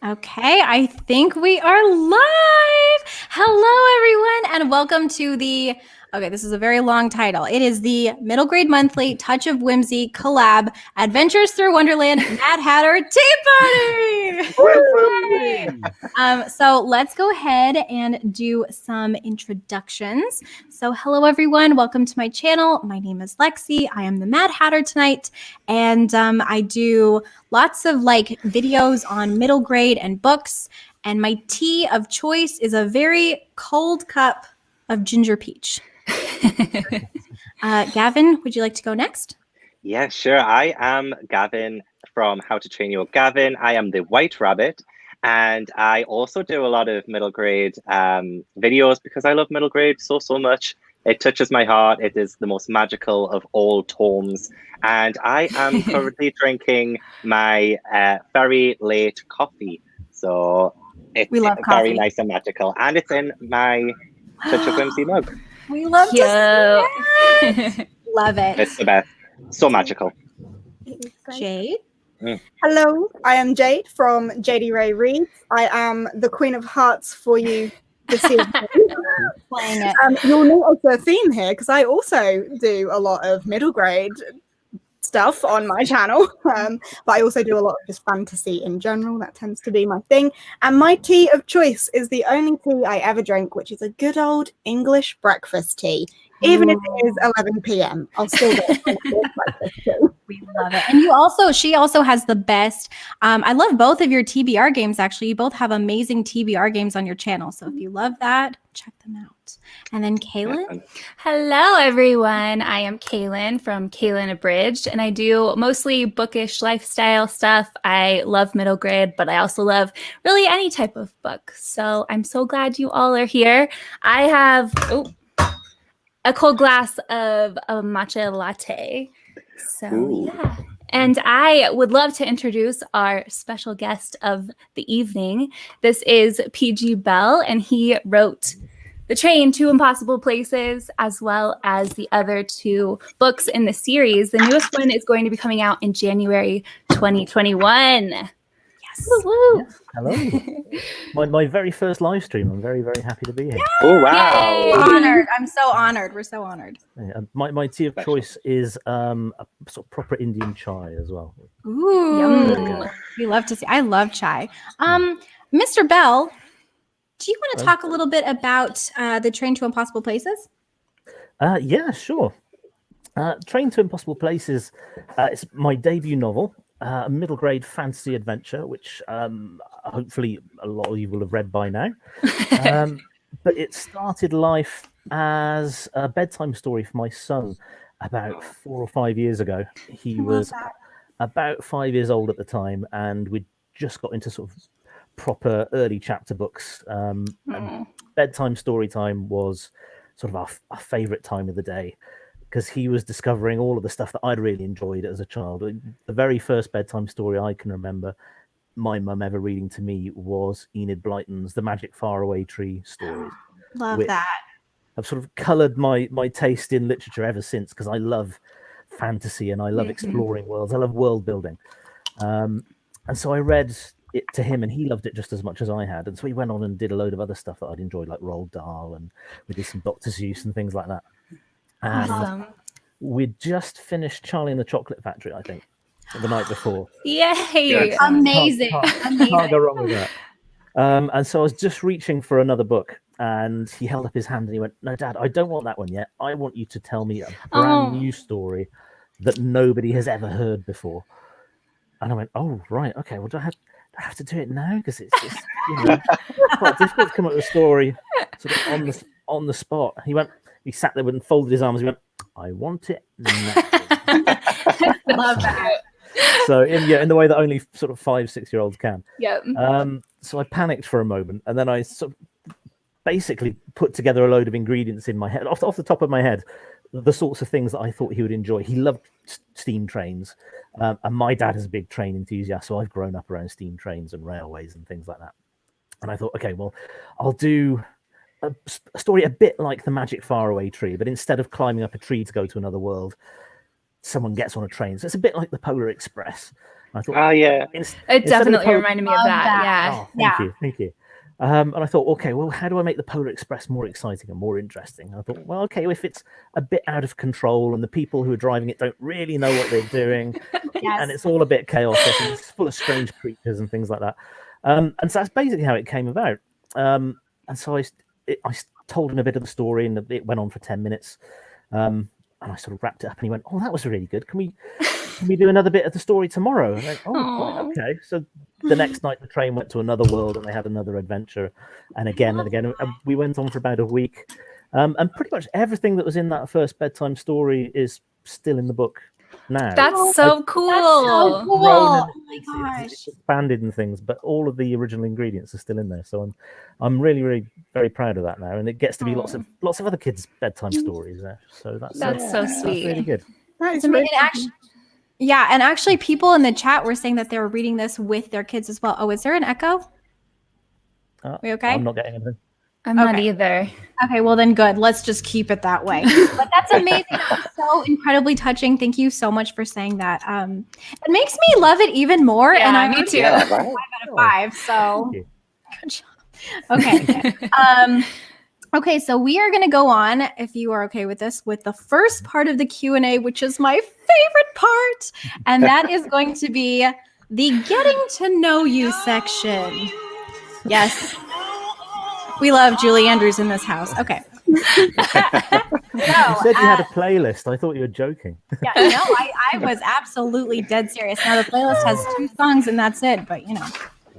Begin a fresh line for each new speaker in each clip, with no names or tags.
Okay, I think we are live. Hello, everyone, and welcome to this is a very long title. It is the Middle Grade Monthly Touch of Whimsy collab Adventures Through Wonderland Mad Hatter Tea Party. So let's go ahead and do some introductions. So hello, everyone. Welcome to my channel. My name is Lexi. I am the Mad Hatter tonight, and I do lots of videos on middle grade and books. And my tea of choice is a very cold cup of ginger peach. Gavin, would you like to go next?
Yeah, sure. I am Gavin from How to Train Your Gavin. I am the White Rabbit. And I also do a lot of middle grade videos because I love middle grade so much. It touches my heart. It is the most magical of all tomes. And I am currently drinking my very late coffee. So it's very nice and magical. And it's in my Touch of Whimsy mug.
We love to see that. Love it.
It's the best. So magical.
Jade?
Hello, I am Jade from JD Ray Reads. I am the Queen of Hearts for you this evening.
Playing it.
You'll notice a theme here because I also do a lot of middle grade stuff on my channel, but I also do a lot of just fantasy in general. That tends to be my thing. And my tea of choice is the only tea I ever drink, which is a good old English breakfast tea. Even if it is 11 p.m., I'll still get breakfast tea.
We love it. And she also has the best. I love both of your TBR games, actually. You both have amazing TBR games on your channel. So if you love that, check them out. And then Kaylin?
Hello, everyone. I am Kaylin from Kaylin Abridged, and I do mostly bookish lifestyle stuff. I love middle grade, but I also love really any type of book. So I'm so glad you all are here. I have a cold glass of a matcha latte. So, yeah. And I would love to introduce our special guest of the evening. This is PG Bell, and he wrote The Train to Impossible Places, as well as the other two books in the series. The newest one is going to be coming out in January 2021. Yes. Woo-woo.
Yes. Hello. my very first live stream. I'm very, very happy to be here.
Oh, wow.
Yay. Honored. I'm so honored. We're so honored.
Yeah, my tea of choice is a sort of proper Indian chai as well.
Ooh. Yum. We love to see. I love chai. Mr. Bell, do you want to talk a little bit about The Train to Impossible Places?
Yeah, sure. Train to Impossible Places is my debut novel. A middle grade fantasy adventure, which hopefully a lot of you will have read by now. But it started life as a bedtime story for my son about 4 or 5 years ago. He was about 5 years old at the time, and we'd just got into sort of proper early chapter books. And bedtime story time was sort of our favorite time of the day, because he was discovering all of the stuff that I'd really enjoyed as a child. The very first bedtime story I can remember my mum ever reading to me was Enid Blyton's The Magic Faraway Tree stories.
Love that.
I've sort of coloured my taste in literature ever since, because I love fantasy and I love exploring worlds. I love world building. And so I read it to him, and he loved it just as much as I had. And so he went on and did a load of other stuff that I'd enjoyed, like Roald Dahl, and we did some Dr. Seuss and things like that. And
awesome.
We'd just finished Charlie and the Chocolate Factory, I think, the night before.
Yay!
Amazing.
Can't go wrong with that. And so I was just reaching for another book, and he held up his hand and he went, "No, Dad, I don't want that one yet. I want you to tell me a brand new story that nobody has ever heard before." And I went, "Oh, right, okay. Well, do I have to do it now? Because it's quite difficult to come up with a story sort of on the spot." He sat there and folded his arms. He went, "I want it now."
Love that.
So in the way that only sort of 5-6-year-olds can.
Yep.
So I panicked for a moment, and then I sort of basically put together a load of ingredients in my head, off the top of my head, the sorts of things that I thought he would enjoy. He loved steam trains, and my dad is a big train enthusiast, so I've grown up around steam trains and railways and things like that. And I thought, okay, well, I'll do a story a bit like The Magic Faraway Tree, but instead of climbing up a tree to go to another world, someone gets on a train. So it's a bit like the Polar Express. I thought,
Oh yeah.
It
instead of the
definitely
Polar-
reminded me of
Love
that.
that.
Yeah.
Oh, thank you, thank you. And I thought, okay, well, how do I make the Polar Express more exciting and more interesting? I thought, well, okay, if it's a bit out of control and the people who are driving it don't really know what they're doing,
Yes.
and it's all a bit chaotic and it's full of strange creatures and things like that. And so that's basically how it came about. And so I told him a bit of the story, and it went on for 10 minutes. And I sort of wrapped it up, and he went, "Oh, that was really good. Can we do another bit of the story tomorrow?" And I went, "Oh, right,
Aw.
okay." So the next night, the train went to another world, and they had another adventure, and again and again. And we went on for about a week, and pretty much everything that was in that first bedtime story is still in the book now.
That's so cool.
That's so cool.
Grown and
Oh my gosh.
it's expanded and things, but all of the original ingredients are still in there. So I'm really, really very proud of that now, and it gets to be lots of other kids' bedtime stories there. So that's
so
that's
sweet.
really good.
That is
I mean,
really
and actually, people in the chat were saying that they were reading this with their kids as well. Oh, is there an echo? Are we okay?
I'm not getting anything.
I'm not
Okay.
either.
Okay, well then good. Let's just keep it that way. But that's amazing. That's so incredibly touching. Thank you so much for saying that. It makes me love it even more.
Yeah,
and I'm
me
already
too.
Yeah,
at
right.
5 out of 5. So
Thank you.
good job. Okay. Okay, so we are going to go on, if you are okay with this, with the first part of the Q&A, which is my favorite part, and that is going to be the getting to know you section. Yes. We love Julie Andrews in this house. Okay.
You said you had a playlist. I thought you were joking.
Yeah, no, I was absolutely dead serious. Now the playlist has 2 songs and that's it, but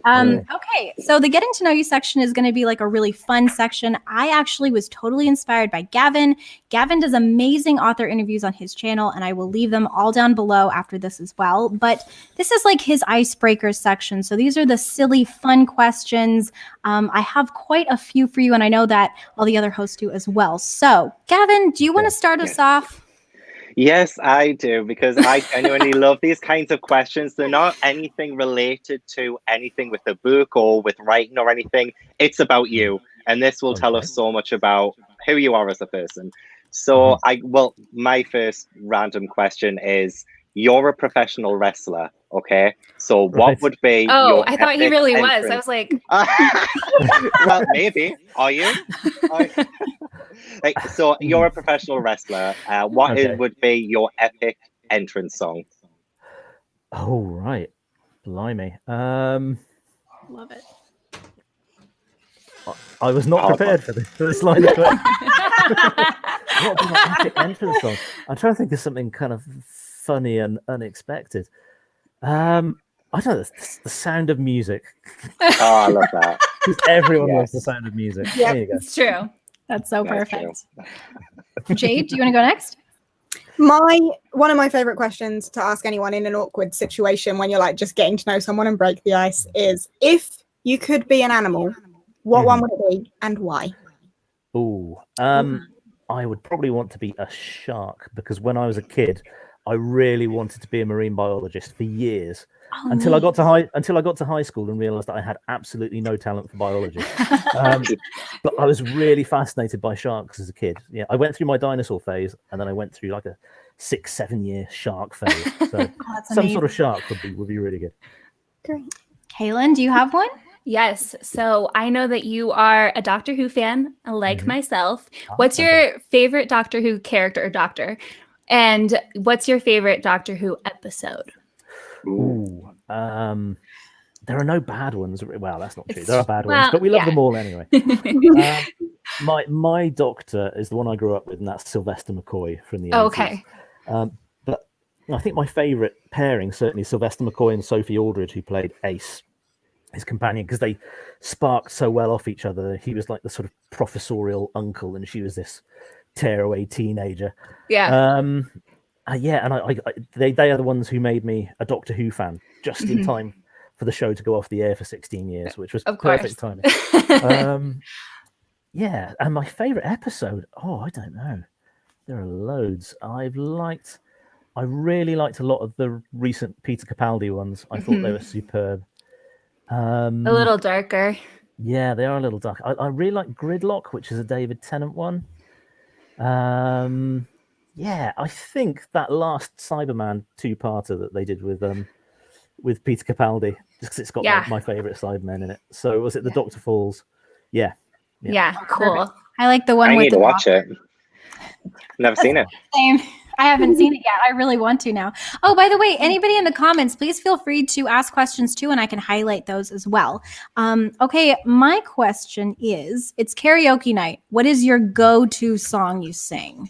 okay, so the getting to know you section is going to be like a really fun section. I actually was totally inspired by Gavin. Gavin does amazing author interviews on his channel, and I will leave them all down below after this as well. But this is like his icebreaker section. So these are the silly, fun questions. I have quite a few for you, and I know that all the other hosts do as well. So, Gavin, do you want to start us off?
Yes, I do, because I genuinely love these kinds of questions. They're not anything related to anything with the book or with writing or anything. It's about you. And this will tell us so much about who you are as a person. So my first random question is, you're a professional wrestler, okay? So what would be your
I thought he
epic
really was.
entrance?
I was like,
Well, maybe. Are you? So you're a professional wrestler. What would be your epic entrance song?
Oh, right. Blimey.
Love it.
I was not prepared for this line of questions. What would be my epic entrance song? I'm trying to think of something kind of funny and unexpected. I don't know, the Sound of Music.
Oh, I love that.
Because everyone loves the Sound of Music.
Yep.
There you go.
it's true.
That's so
That's
perfect. Jade, do you want to go next?
One of my favorite questions to ask anyone in an awkward situation when you're like just getting to know someone and break the ice is, if you could be an animal, what one would it be and why?
Ooh, I would probably want to be a shark, because when I was a kid, I really wanted to be a marine biologist for years. Until I got to high school and realized that I had absolutely no talent for biology. But I was really fascinated by sharks as a kid. Yeah, I went through my dinosaur phase, and then I went through like a 6-7 year shark phase. So some sort of shark would be really good.
Great.
Kaylin, do you have one?
Yes. So I know that you are a Doctor Who fan, like myself. What's your favorite Doctor Who character or doctor? And what's your favorite Doctor Who episode?
Ooh. There are no bad ones. Well, that's not true. There are bad ones, but we love
yeah.
them all anyway. My doctor is the one I grew up with, and that's Sylvester McCoy from the 80s.
Okay.
But I think my favourite pairing certainly is Sylvester McCoy and Sophie Aldred, who played Ace, his companion, because they sparked so well off each other. He was like the sort of professorial uncle, and she was this tearaway teenager.
Yeah.
And they are the ones who made me a Doctor Who fan just in time for the show to go off the air for 16 years, which was perfect timing. And my favorite episode, I don't know. There are loads. I really liked a lot of the recent Peter Capaldi ones. I thought they were superb.
A little darker.
Yeah, they are a little dark. I really like Gridlock, which is a David Tennant one. I think that last Cyberman 2-parter that they did with with Peter Capaldi, just because it's got my favorite Sidemen in it. So was it the Dr. Falls? Yeah.
Cool.
I like the one
I
with
need
the
to watch it. Never seen it.
Same. I haven't seen it yet. I really want to now. Oh, by the way, anybody in the comments, please feel free to ask questions too, and I can highlight those as well. Okay, my question is, it's karaoke night. What is your go-to song you sing?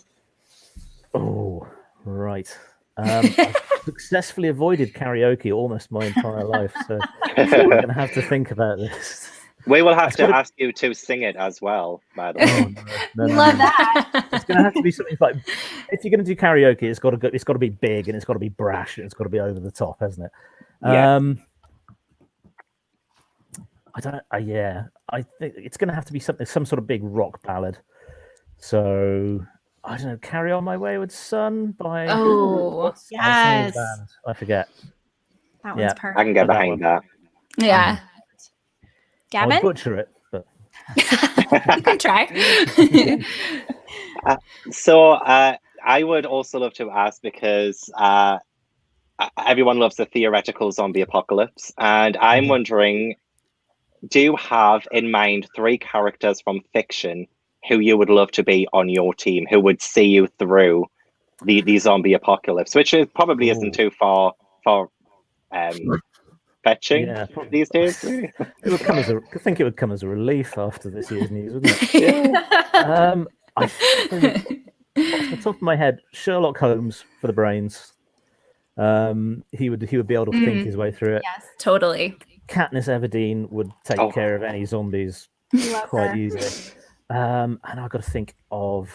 Oh, right. I've successfully avoided karaoke almost my entire life, so I'm going to have to think about this.
We will have to ask you to sing it as well, by the way.
Oh, no,
Love that.
It's going to have to be something like, if you're going to do karaoke, it's got to be big, and it's got to be brash, and it's got to be over the top, hasn't it?
Yeah.
I think it's going to have to be some sort of big rock ballad. So I don't know, "Carry On My Wayward Son" by
Yes.
I forget.
That one's perfect.
I can get behind that.
Yeah.
Gavin?
I'll butcher it, but
You can try.
So I would also love to ask, because everyone loves the theoretical zombie apocalypse, and I'm wondering, do you have in mind 3 characters from fiction who you would love to be on your team, who would see you through the zombie apocalypse, which probably isn't too far fetching these days?
It would come as I think it would come as a relief after this year's news, wouldn't it? I think, off the top of my head, Sherlock Holmes for the brains. He would be able to think his way through it.
Yes, totally.
Katniss Everdeen would take care of any zombies quite easily. And I've got to think of,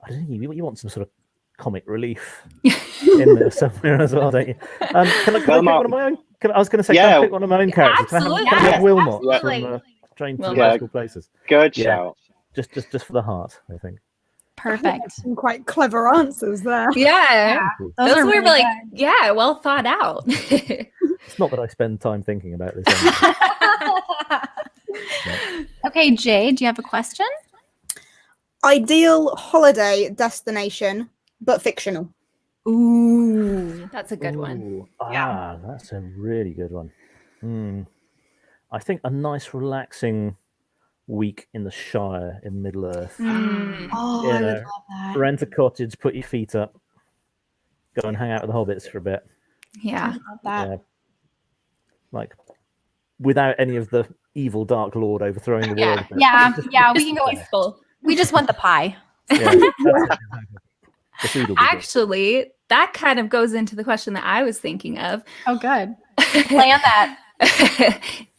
I don't know, you want some sort of comic relief in there somewhere as well, don't you? Can I pick one of my own? I was going to say, can I pick one of my own characters?
Absolutely.
Can I have Wilmot
Absolutely.
from Train to Magical Places?
Good shout.
Just for the heart, I think.
Perfect.
Some quite clever answers there.
Yeah.
Those are
were
really
like, well thought out.
It's not that I spend time thinking about this.
Okay, Jay, do you have a question?
Ideal holiday destination, but fictional.
Ooh.
That's a good one.
Ooh, that's a really good one. I think a nice relaxing week in the Shire in Middle Earth.
Oh, I would love that.
Rent a cottage, put your feet up, go and hang out with the hobbits for a bit.
Yeah.
Love that.
Yeah. Like, without any of the evil Dark Lord overthrowing the world.
Yeah, we can go.
Peaceful.
We just want the pie.
Yeah, the food will be good.
Actually, that kind of goes into the question that I was thinking of.
Oh, good. Plan that.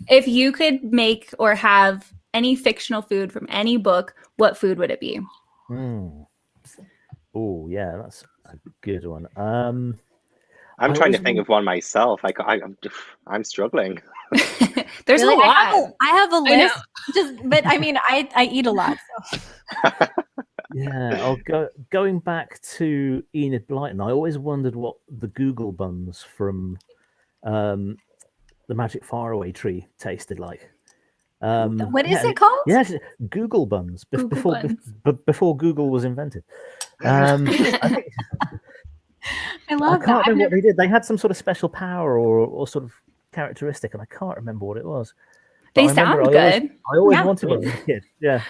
If you could make or have any fictional food from any book, what food would it be?
Oh, yeah, that's a good one.
I'm trying to think of one myself. I'm struggling.
There's
Really?
a lot.
I have a list. But I mean, I eat a lot. So.
Yeah, going back to Enid Blyton, I always wondered what the Google buns from the Magic Faraway Tree tasted like.
What is it called?
Yes, Google buns. Before Google was invented. I
love
can't
that.
remember what they did. They had some sort of special power or sort of characteristic, and I can't remember what it was. But
They sound good.
I always wanted one as a kid. Yeah,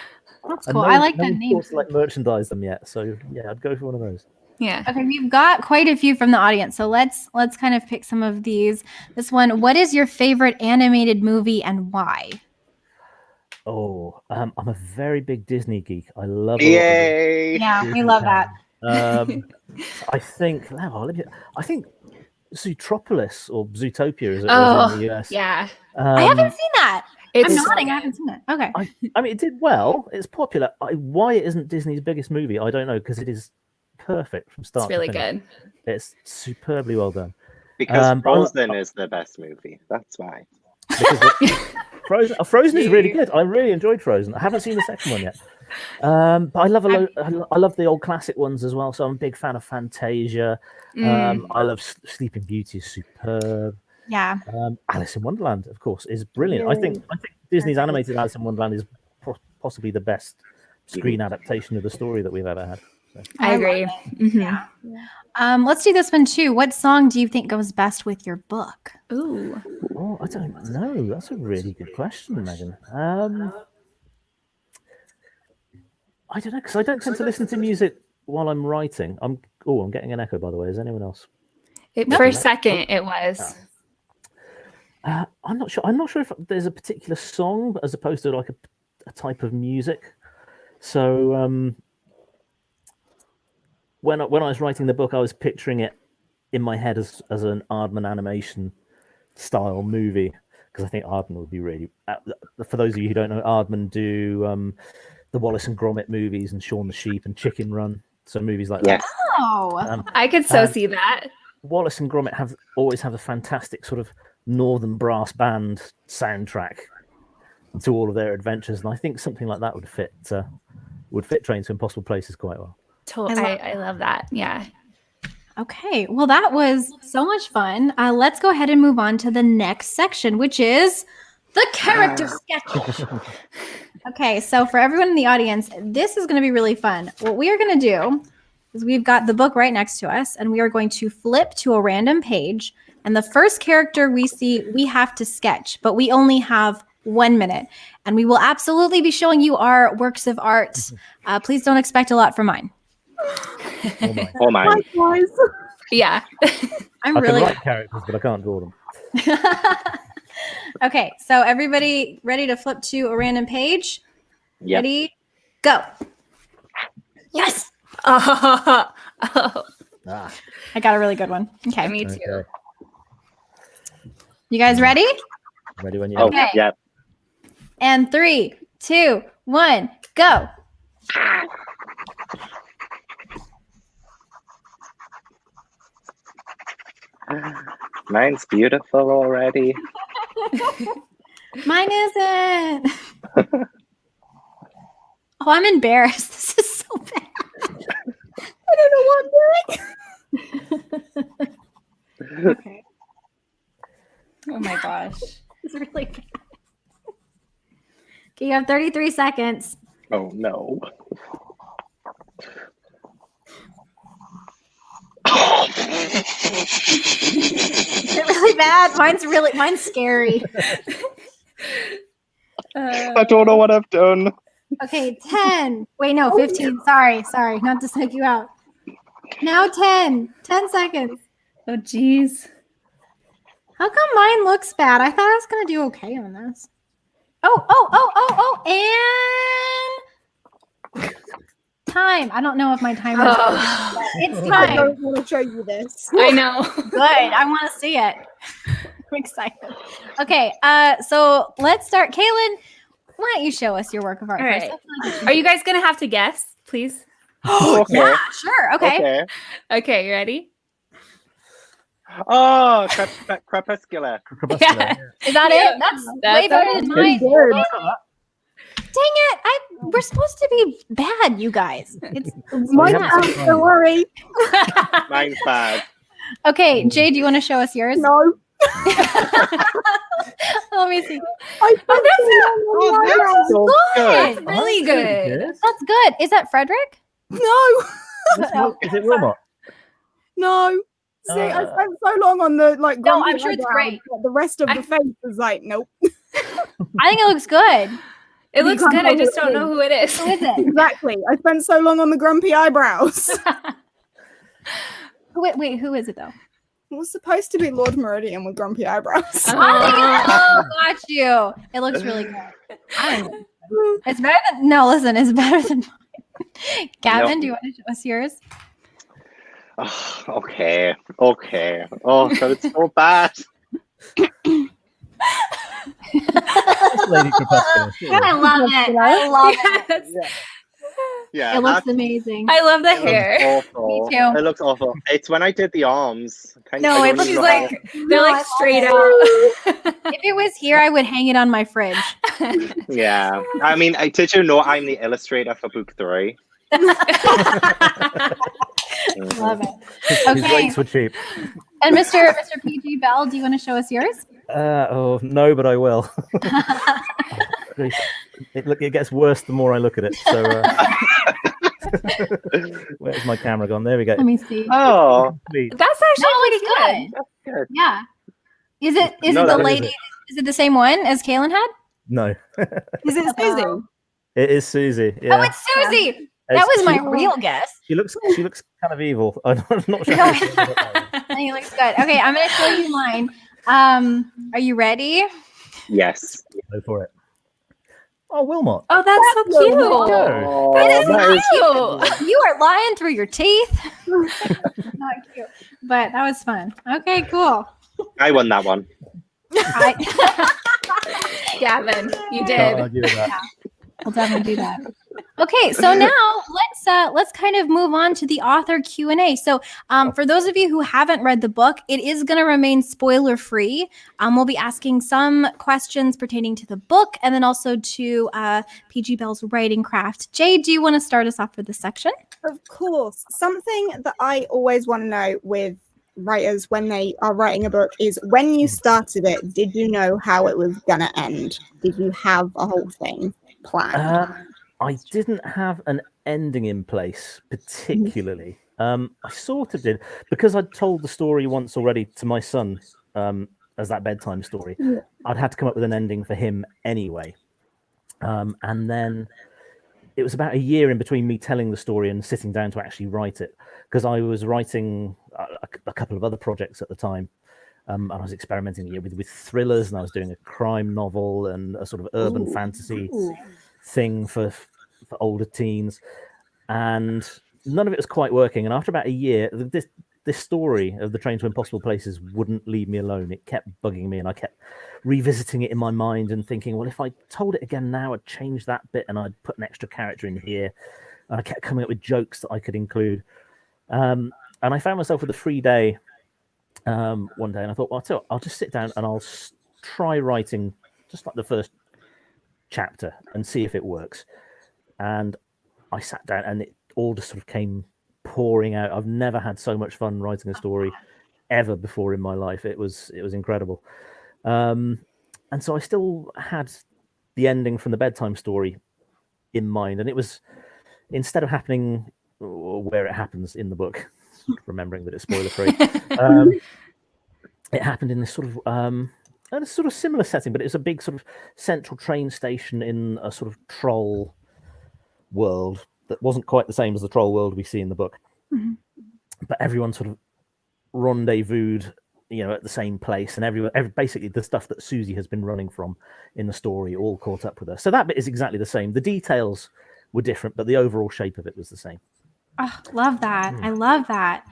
That's cool. I like that name.
To like merchandise them yet, so yeah, I'd go for one of those.
Yeah.
Okay, we've got quite a few from the audience, so let's kind of pick some of these. This one, what is your favorite animated movie and why?
Oh, I'm a very big Disney geek. I love.
Yay!
Yeah, we love that.
I think Zootropolis or Zootopia as it was in the US.
Yeah.
I haven't seen that.
It's
I'm nodding. I haven't seen that. Okay.
I mean, it did well. It's popular. Why it isn't Disney's biggest movie, I don't know, because it is perfect from start
It's really
to finish.
good.
It's superbly well done.
Because Frozen is the best movie. That's why.
Frozen is really good. I really enjoyed Frozen. I haven't seen the second one yet. But I love I love the old classic ones as well. So I'm a big fan of Fantasia. I love Sleeping Beauty is superb.
Yeah.
Alice in Wonderland, of course, is brilliant. I think Disney's animated Alice in Wonderland is possibly the best screen adaptation of the story that we've ever had. So.
I agree. Mhm.
Yeah. Let's do this one too. What song do you think goes best with your book?
Ooh.
Oh, I don't know. That's a really good question, Megan. I don't know, because I don't tend to listen to music while I'm writing. I'm getting an echo, by the way. Is anyone else?
For a second, it was.
I'm not sure. I'm not sure if there's a particular song as opposed to like a type of music. So when I was writing the book, I was picturing it in my head as an Aardman animation style movie, because I think Aardman would be really. For those of you who don't know, Aardman do the Wallace and Gromit movies and Shaun the Sheep and Chicken Run. So movies like that.
Oh,
I could so see that.
Wallace and Gromit always have a fantastic sort of northern brass band soundtrack to all of their adventures, and I think something like that would fit Train to Impossible Places quite well.
I love that. Yeah.
okay. Well, that was so much fun. Let's go ahead and move on to the next section, which is the character sketch. Okay, so for everyone in the audience, this is going to be really fun. What we are going to do is we've got the book right next to us, and we are going to flip to a random page. And the first character we see, we have to sketch, but we only have 1 minute. And we will absolutely be showing you our works of art. Please don't expect a lot from mine.
Oh my.
Likewise.
Yeah.
I can write characters, but I can't draw them.
Okay, so everybody ready to flip to a random page?
Yep.
Ready? Go. Yes.
Oh,
Ah,
I got a really good one. Okay.
me too.
okay.
You guys ready?
Ready when you
Oh,
are.
Okay.
yeah.
And 3, 2, 1, go.
Mine's beautiful already.
Mine isn't. Oh, I'm embarrassed. This is so bad.
I don't know what I'm doing.
Okay.
Oh my gosh.
It's really bad. Okay, you have 33 seconds.
Oh no.
Is it really bad? Mine's scary.
I don't know what I've done.
Okay, 10. Wait, no, 15. Sorry, not to psych you out. Now 10. 10 seconds.
Oh, geez.
How come mine looks bad? I thought I was gonna do okay on this. Oh, and time. I don't know if my timer. It's
I
time.
don't want to show you this.
I know.
Good. I want to see it. I'm excited. Okay, so let's start. Kaylin, why don't you show us your work of art
All
first?
right.
I feel like
Are you guys going to have to guess, please?
Okay.
yeah, sure. Okay.
Okay, you ready?
Oh, crepuscular.
Yeah.
Is that it? That's way better than mine.
Good.
Dang it! We're supposed to be bad, you guys. It's
Mine
haven't
out,
said mine.
don't worry.
Mine's bad.
okay. Jay, do you want to show us yours?
No.
Let me see.
I
Oh, that's so
Good.
good.
Really good.
That's good. Is that Frederick?
No.
Is it Wilmot?
No. See, I spent so long on the like.
No,
grumpy
I'm sure it's
eyebrows,
great.
but the rest of the face is like, nope.
I think it looks good.
It looks
can't
good. I
tell
just
who
don't
it
know who it is.
Who is it?
Exactly. I spent so long on the grumpy eyebrows.
Wait, who is it though?
It was supposed to be Lord Meridian with grumpy eyebrows.
Oh, got you. It looks really good. It's better than it's better than mine. Gavin, do you want to show us yours?
Oh, okay. Oh, God, it's so bad.
Lady Crepuscular, sure.
I love it. I love it.
Yes.
Yeah,
It looks
that's-
amazing.
I love the
it
hair.
looks awful.
Me too.
It looks awful. It's when I did the arms.
No,
I
it
don't
looks
even know how
like they're like straight out.
If it was here, I would hang it on my fridge.
Yeah. I mean, did you know I'm the illustrator for book 3?
Love it.
His
Okay.
rates were cheap.
And Mr. PG Bell, do you want to show us yours?
Oh no, but I will. It gets worse the more I look at it. So Where's my camera gone? There we go.
Let me see.
Oh,
Complete.
That's actually
That
pretty
looks
good.
good.
that's good.
Yeah. Is it
No,
the
that is
lady?
it.
Is it the same one as Kaylin had?
No,
Is it Susie?
it is Susie.
Oh,
Yeah,
it's Susie. That was my real guess.
She looks kind of evil. I'm not sure.
No.
How she did it.
He looks good. Okay, I'm gonna show you mine. Are you ready?
Yes.
Go for it. Oh, Wilmot.
Oh, that's so cute.
Oh,
That is
that is
cute.
You are lying through your teeth. Not cute, but that was fun. Okay, cool.
I won that one.
Gavin, you
Can't
did.
argue with that.
I'll definitely do that. Okay, so now let's kind of move on to the author Q&A. So for those of you who haven't read the book, it is going to remain spoiler free. We'll be asking some questions pertaining to the book and then also to PG Bell's writing craft. Jay, do you want to start us off with this section?
Of course. Something that I always want to know with writers when they are writing a book is, when you started it, did you know how it was going to end? Did you have a whole thing planned?
I didn't have an ending in place particularly. I sort of did, because I'd told the story once already to my son as that bedtime story.
Yeah.
I'd had to come up with an ending for him anyway. And then it was about a year in between me telling the story and sitting down to actually write it, because I was writing a couple of other projects at the time. And I was experimenting with thrillers, and I was doing a crime novel and a sort of urban fantasy thing for older teens, and none of it was quite working. And after about a year, this story of the Train to Impossible Places wouldn't leave me alone. It kept bugging me, and I kept revisiting it in my mind and thinking, well, if I told it again now, I'd change that bit and I'd put an extra character in here. And I kept coming up with jokes that I could include. And I found myself with a free day one day, and I thought, well, I'll just sit down and I'll try writing just like the first chapter and see if it works. And I sat down, and it all just sort of came pouring out. I've never had so much fun writing a story ever before in my life. It was incredible. And so I still had the ending from the bedtime story in mind, and it was, instead of happening where it happens in the book, remembering that it's spoiler free, it happened in this sort of similar setting, but it was a big sort of central train station in a sort of troll world that wasn't quite the same as the troll world we see in the book.
Mm-hmm.
But everyone sort of rendezvoused, at the same place, and basically the stuff that Susie has been running from in the story all caught up with her. So that bit is exactly the same. The details were different, but the overall shape of it was the same.
Oh, love that. I love that.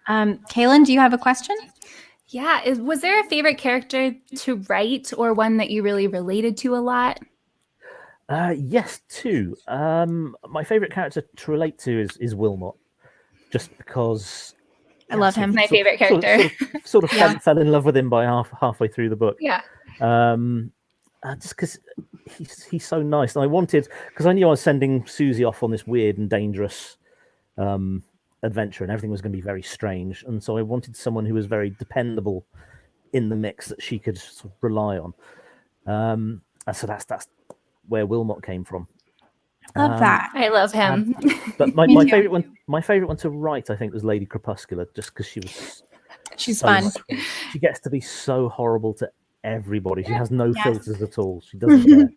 Kaylin, do you have a question?
Yeah. Was there a favorite character to write, or one that you really related to a lot?
Yes, two. My favorite character to relate to is Wilmot, just because
I love him.
My favorite character.
Sort of fell in love with him by halfway through the book.
Yeah.
Just because he's so nice, and I wanted, because I knew I was sending Susie off on this weird and dangerous adventure, and everything was going to be very strange, and so I wanted someone who was very dependable in the mix that she could sort of rely on. And so that's where Wilmot came from.
Love that.
I love him.
But my
Me too.
favorite one to write, I think, was Lady Crepuscular, just because
She's
so
fun.
much fun. She gets to be so horrible to everybody. She has no
Yes.
filters at all. She doesn't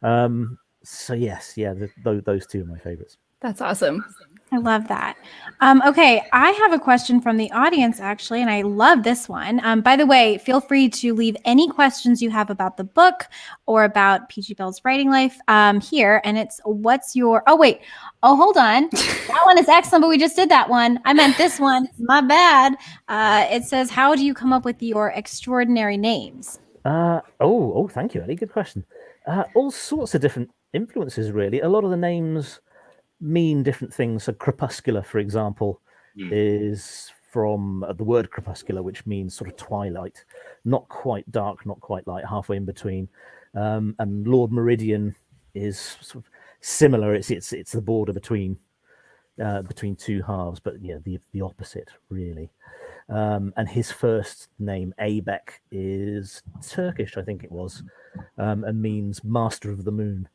care. So yes, those two are my favorites.
That's awesome.
I love that. Okay, I have a question from the audience, actually, and I love this one. By the way, feel free to leave any questions you have about the book or about PG Bell's writing life here. And it's, what's your... Oh, wait. Oh, hold on. That one is excellent, but we just did that one. I meant this one. My bad. It says, how do you come up with your extraordinary names?
Thank you, Ellie. Good question. All sorts of different influences, really. A lot of the names mean different things. So crepuscular, for example, is from the word crepuscular, which means sort of twilight, not quite dark, not quite light, halfway in between. And Lord Meridian is sort of similar. It's the border between two halves, but yeah, the opposite, really. And his first name, Abek, is Turkish, I think it was, and means master of the moon.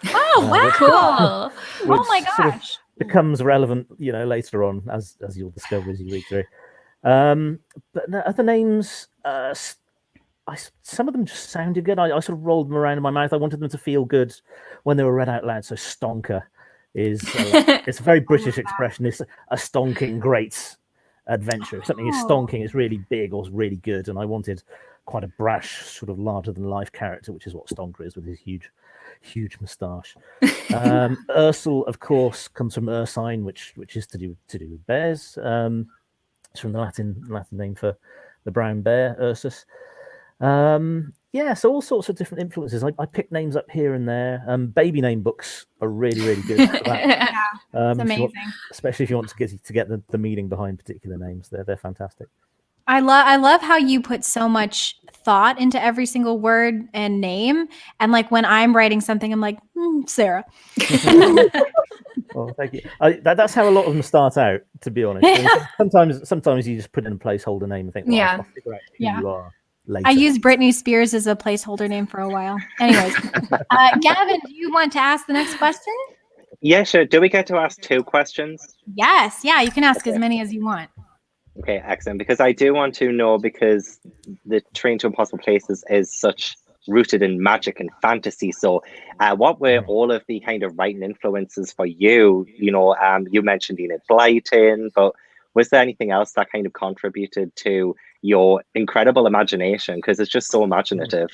Oh, wow.
Cool.
Oh my
sort of
gosh.
becomes relevant, later on as you'll discover as you read through. But the other names, some of them just sounded good. I sort of rolled them around in my mouth. I wanted them to feel good when they were read out loud. So stonker is it's a very British expression. It's a stonking great adventure. If something is stonking, it's really big or really good. And I wanted quite a brash, sort of larger than life character, which is what Stonker is with his huge moustache. Ursel, of course, comes from Ursine, which is to do with bears. It's from the Latin name for the brown bear, Ursus. So all sorts of different influences. I picked names up here and there. Baby name books are really, really good for that.
It's amazing.
Especially if you want to get the meaning behind particular names. They're fantastic.
I love how you put so much thought into every single word and name. And like when I'm writing something, I'm like, Sarah.
Well, thank you. That's how a lot of them start out, to be honest. Sometimes you just put in a placeholder name and think, I'll figure out who you are later.
I used Britney Spears as a placeholder name for a while. Anyways, Gavin, do you want to ask the next question?
Yeah, sure. Do we get to ask 2 questions?
Yes. Yeah, you can ask as many as you want.
Okay, excellent. Because I do want to know, because the Train to Impossible Places is such rooted in magic and fantasy. So what were all of the kind of writing influences for you? You mentioned Enid Blyton, but was there anything else that kind of contributed to your incredible imagination? Because it's just so imaginative.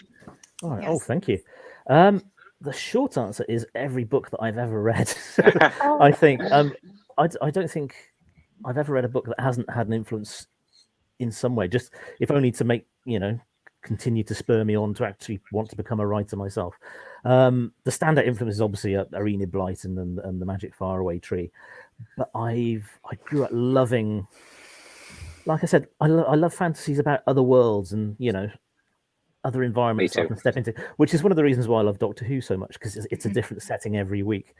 All right. Yes. Oh, thank you. The short answer is every book that I've ever read. I think I don't think I've ever read a book that hasn't had an influence in some way, just if only to make, continue to spur me on to actually want to become a writer myself. The standout influence is obviously Enid Blyton and the Magic Faraway Tree. But I grew up loving, like I said, I love fantasies about other worlds and, other environments I can step into, which is one of the reasons why I love Doctor Who so much, because it's a different setting every week.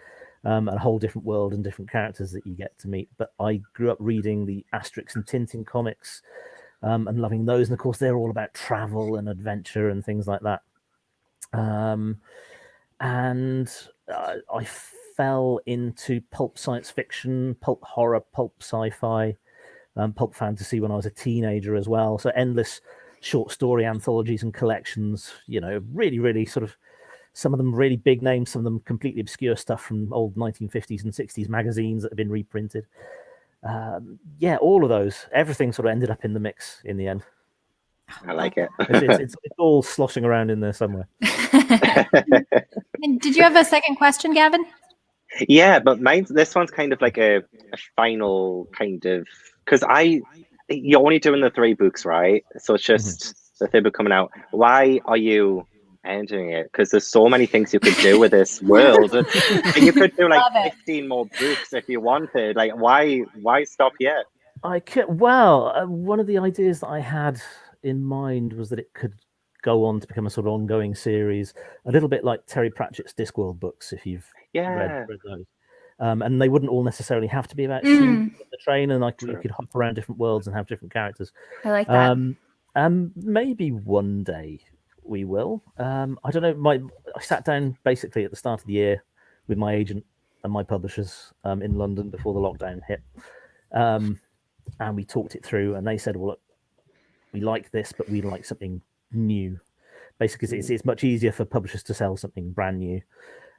And a whole different world and different characters that you get to meet. But I grew up reading the Asterix and Tintin comics and loving those. And of course, they're all about travel and adventure and things like that. I fell into pulp science fiction, pulp horror, pulp sci-fi, pulp fantasy when I was a teenager as well. So endless short story anthologies and collections, really, really sort of, some of them really big names, some of them completely obscure stuff from old 1950s and 60s magazines that have been reprinted. All of those, everything sort of ended up in the mix in the end.
I like it.
It's all sloshing around in there somewhere.
And did you have a second question, Gavin?
Yeah, but this one's kind of like a final kind of, because you're only doing the 3 books, right? So it's just the 3rd book coming out. Why are you ending it? Because there's so many things you could do with this world, and you could do like 15 more books if you wanted. Like, why stop yet?
One of the ideas that I had in mind was that it could go on to become a sort of ongoing series, a little bit like Terry Pratchett's Discworld books, if you've read those. And they wouldn't all necessarily have to be about the train, and you could hop around different worlds and have different characters.
I like that.
Maybe one day we will. I don't know. I sat down basically at the start of the year with my agent and my publishers in London before the lockdown hit, and we talked it through. And they said, "Well, look, we like this, but we like something new. Basically, it's much easier for publishers to sell something brand new."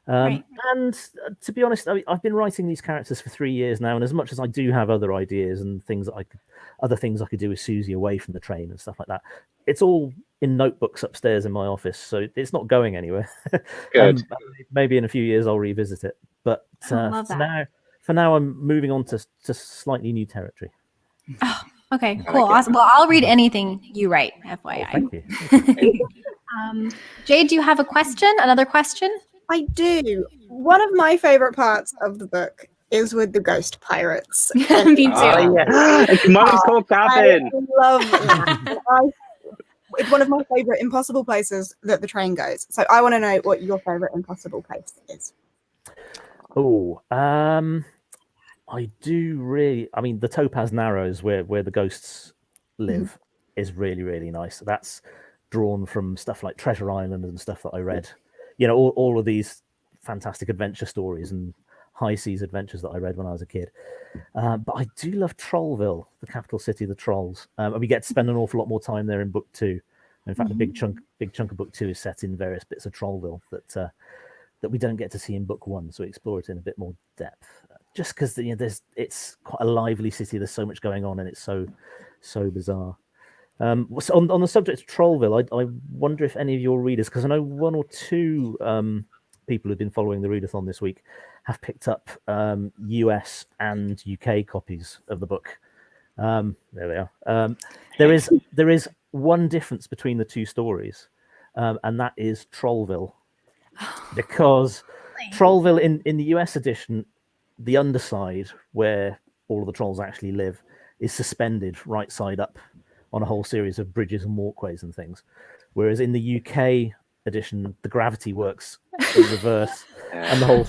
And to be honest, I've been writing these characters for 3 years now, and as much as I do have other ideas and other things I could do with Susie away from the train and stuff like that, it's all in notebooks upstairs in my office, so it's not going anywhere.
Good.
Maybe in a few years I'll revisit it, but for now I'm moving on to slightly new territory.
Oh, okay, cool, awesome. Well, I'll read anything you write, FYI.
Thank you.
Jade, do you have another question?
I do. One of my favorite parts of the book is with the ghost pirates.
Me too.
Mine's called Gavin.
I love that. It's one of my favorite impossible places that the train goes. So I want to know what your favorite impossible place is.
Oh, I do really. I mean, the Topaz Narrows, where the ghosts live, is really, really nice. That's drawn from stuff like Treasure Island and stuff that I read. All of these fantastic adventure stories and high seas adventures that I read when I was a kid. But I do love Trollville, the capital city of the trolls, and we get to spend an awful lot more time there in book 2. In fact, a big chunk of book 2 is set in various bits of Trollville that we don't get to see in book 1, so we explore it in a bit more depth. Just because it's quite a lively city. There's so much going on, and it's so bizarre. So on the subject of Trollville, I wonder if any of your readers, because I know 1 or 2 people who've been following the readathon this week have picked up US and UK copies of the book. There they are. There is one difference between the 2 stories, and that is Trollville, because Trollville in the US edition, the underside where all of the trolls actually live is suspended right side up on a whole series of bridges and walkways and things, whereas in the UK edition the gravity works in reverse and the whole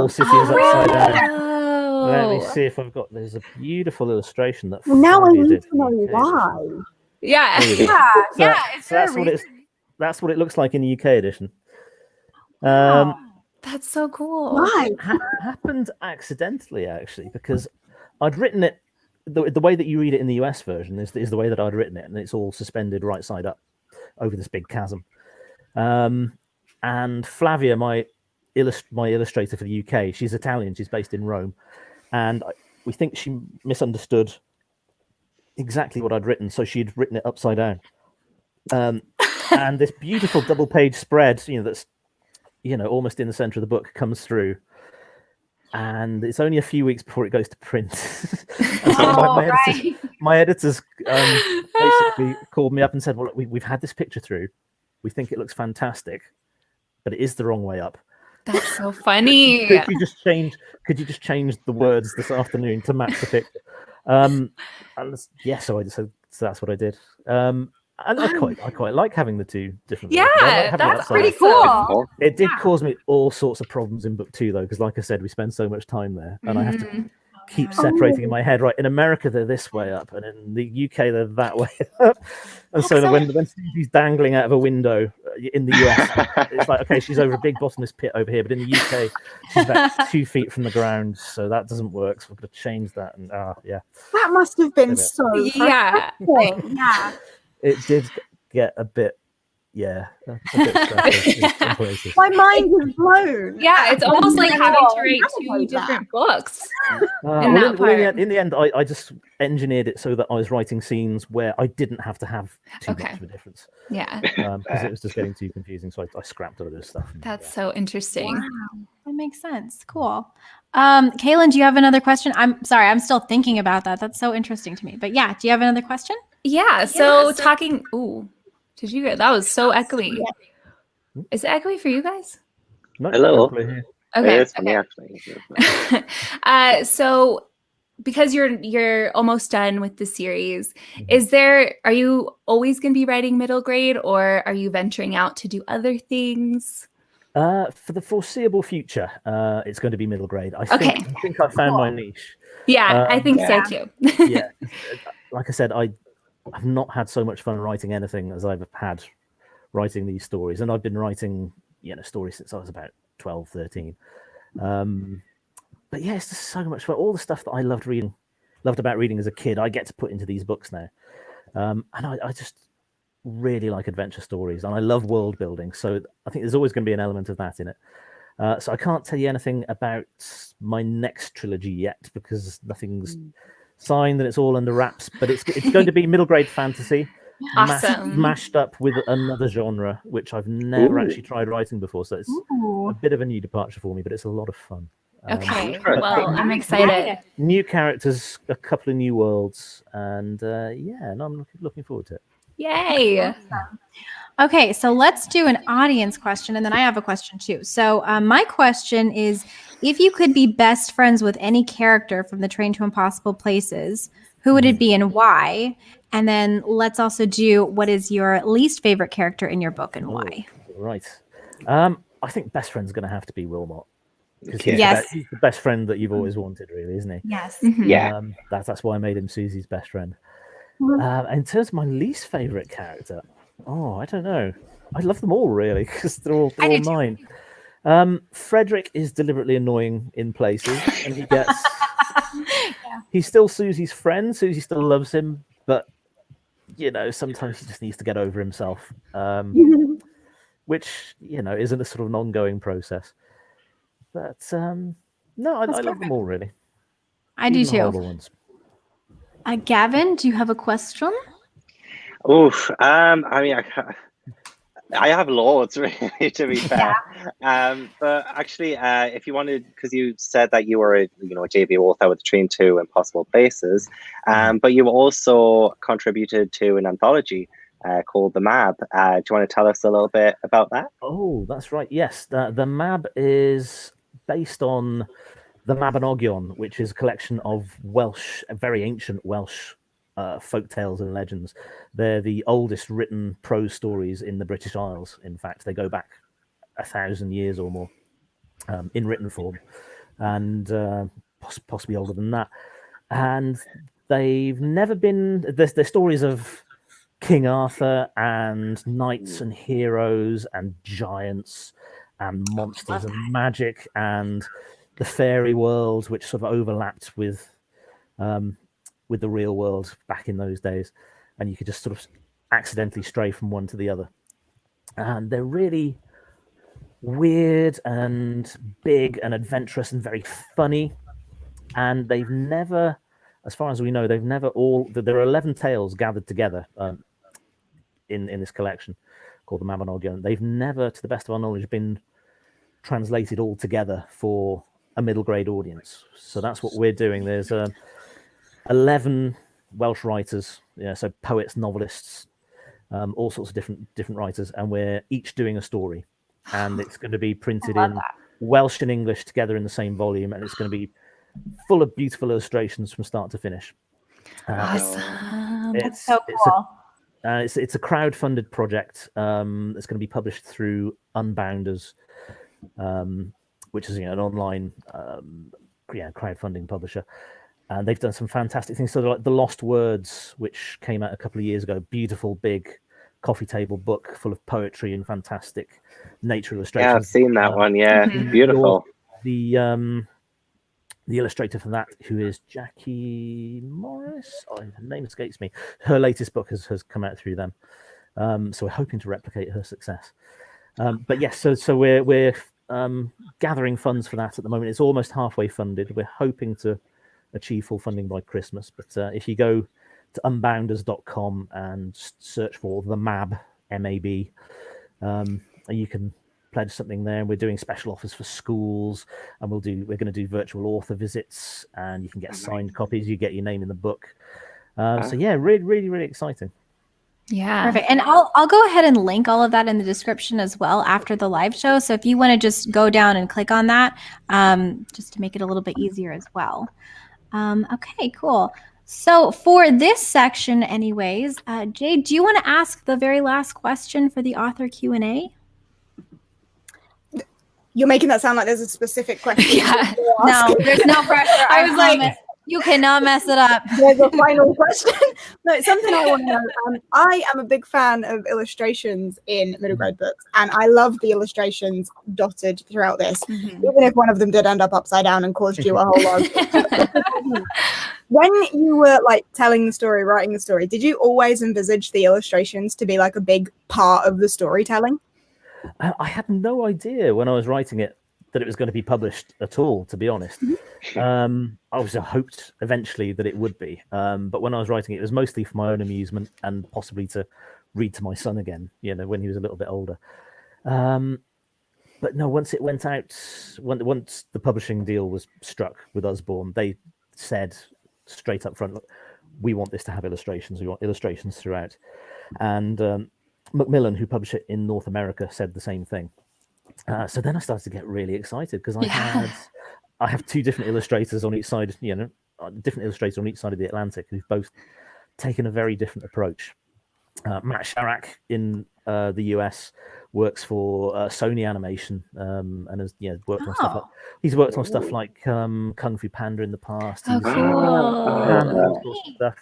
city is upside down. Let me see if I've got. There's a beautiful illustration that.
Now I need
did
to know
in the UK
why.
edition.
Yeah.
There you go. That's what it looks like in the UK edition.
That's so cool.
Why?
Happened accidentally, actually, because I'd written it. The way that you read it in the US version is the way that I'd written it, and it's all suspended right side up over this big chasm. And Flavia, my illustrator for the UK, she's Italian. She's based in Rome, and we think she misunderstood exactly what I'd written, so she'd written it upside down. And this beautiful double-page spread, that's almost in the center of the book, comes through. And it's only a few weeks before it goes to print. My editors basically called me up and said, "Well, look, we've had this picture through. We think it looks fantastic, but it is the wrong way up.
That's so funny.
Could you just change the words this afternoon to match the picture?" So I just said, so that's what I did. And I quite like having the 2 different.
Yeah, that's pretty cool.
It did cause me all sorts of problems in book 2 though, because like I said, we spend so much time there, and I have to keep separating in my head. Right, in America they're this way up, and in the UK they're that way up. And so when Susie's dangling out of a window in the US, it's like, okay, she's over a big bottomless pit over here, but in the UK she's about 2 feet from the ground, so that doesn't work. So we're going to change that. And yeah,
that must have been so frustrating. Yeah.
It did get a bit stressful.
My mind was blown.
Yeah, it's almost like having to write 2 different books.
In the end, I just engineered it so that I was writing scenes where I didn't have to have too much of a difference.
Yeah.
Because it was just getting too confusing, so I scrapped all of this stuff.
That's so interesting.
Wow. That makes sense. Cool. Kaylin, do you have another question? I'm sorry, I'm still thinking about that. That's so interesting to me. But yeah, do you have another question?
Yeah. So talking. Ooh, did you get that? Was so echoey.
Yeah.
Is it echoey for you guys?
No,
hello.
Okay.
It's me, actually.
So because you're almost done with the series, are you always going to be writing middle grade, or are you venturing out to do other things?
For the foreseeable future, it's going to be middle grade. I think I found my niche.
Yeah, I think so too.
Yeah, like I said, I've not had so much fun writing anything as I've had writing these stories, and I've been writing stories since I was about 12, 13. But yeah, it's just so much fun. All the stuff that I loved about reading as a kid, I get to put into these books now. And I just really like adventure stories, and I love world building. So I think there's always going to be an element of that in it. So I can't tell you anything about my next trilogy yet, because nothing's signed and it's all under wraps. But it's going to be middle grade fantasy, mashed up with another genre, which I've never actually tried writing before. So it's a bit of a new departure for me, but it's a lot of fun.
Okay, well, I'm excited.
New characters, a couple of new worlds, and and I'm looking forward to it.
Yay!
Awesome. Okay, so let's do an audience question, and then I have a question too. So my question is, if you could be best friends with any character from the Train to Impossible Places, who would it be and why? And then let's also do, what is your least favorite character in your book and why?
Right. I think best friend's going to have to be Wilmot.
Okay.
He's the best friend that you've always wanted, really, isn't he?
Yes.
Yeah.
That's why I made him Susie's best friend. In terms of my least favorite character, I don't know. I love them all, really, because they're all mine. Frederick is deliberately annoying in places, and he gets. He's still Susie's friend. Susie still loves him, but sometimes he just needs to get over himself, which isn't a sort of an ongoing process. But no, I love them all really.
I do
Even the
too.
horrible ones.
Gavin, do you have a question?
Oof. I mean, I have loads, really, to be fair. But actually, if you wanted, because you said that you were a JV author with Train 2 Impossible Places, but you also contributed to an anthology called The Mab. Do you want to tell us a little bit about that?
Oh, that's right. Yes, the Mab is based on the Mabinogion, which is a collection of very ancient Welsh folk tales and legends. They're the oldest written prose stories in the British Isles. In fact, they go back 1,000 years or more in written form, and possibly older than that. And they've never been. They're stories of King Arthur and knights and heroes and giants and monsters and magic and the fairy world, which sort of overlapped with the real world back in those days, and you could just sort of accidentally stray from one to the other. And they're really weird and big and adventurous and very funny. And they've never, as far as we know, there are 11 tales gathered together in this collection called the Mabinogion. They've never, to the best of our knowledge, been translated all together for a middle grade audience. So that's what we're doing. There's 11 Welsh writers, so poets, novelists, all sorts of different writers, and we're each doing a story, and it's going to be printed in Welsh and English together in the same volume, and it's going to be full of beautiful illustrations from start to finish.
Awesome.
It's
so cool.
It's a crowd-funded project. It's going to be published through Unbounders, which is an online crowdfunding publisher. And they've done some fantastic things. So like The Lost Words, which came out a couple of years ago, beautiful big coffee table book full of poetry and fantastic nature illustrations.
Yeah, I've seen that one. Yeah, beautiful.
The illustrator for that, who is Jackie Morris, her name escapes me. Her latest book has come out through them. So we're hoping to replicate her success. But yes, so we're gathering funds for that at the moment. It's almost halfway funded. We're hoping to achieve full funding by Christmas. But if you go to unbounders.com and search for the Mab, M-A-B, you can pledge something there. And we're doing special offers for schools, and we're going to do virtual author visits, and you can get signed copies. You get your name in the book. So yeah, really, really, really exciting.
Yeah.
Perfect. And I'll go ahead and link all of that in the description as well after the live show. So if you want to just go down and click on that, just to make it a little bit easier as well. Okay, cool. So for this section anyways, Jade, do you want to ask the very last question for the author Q&A?
You're making that sound like there's a specific question.
Yeah.
No, there's no pressure. I was like, you cannot mess it up.
There's a final question. No, it's something I want to know. I am a big fan of illustrations in middle grade books, and I love the illustrations dotted throughout this, even if one of them did end up upside down and caused you a whole lot. When you were like telling the story, writing the story, did you always envisage the illustrations to be like a big part of the storytelling?
I had no idea when I was writing it that it was going to be published at all, to be honest. I obviously hoped eventually that it would be, but when I was writing it, it was mostly for my own amusement and possibly to read to my son again, when he was a little bit older. But no, once it went out, once the publishing deal was struck with Usborne, they said straight up front, look, we want this to have illustrations. We want illustrations throughout. And Macmillan, who published it in North America, said the same thing. So then I started to get really excited because I have two different illustrators on each side, different illustrators on each side of the Atlantic who've both taken a very different approach. Matt Sharak in the US works for Sony Animation and has worked on stuff like he's worked on stuff like Kung Fu Panda in the past.
Oh, cool.
Stuff.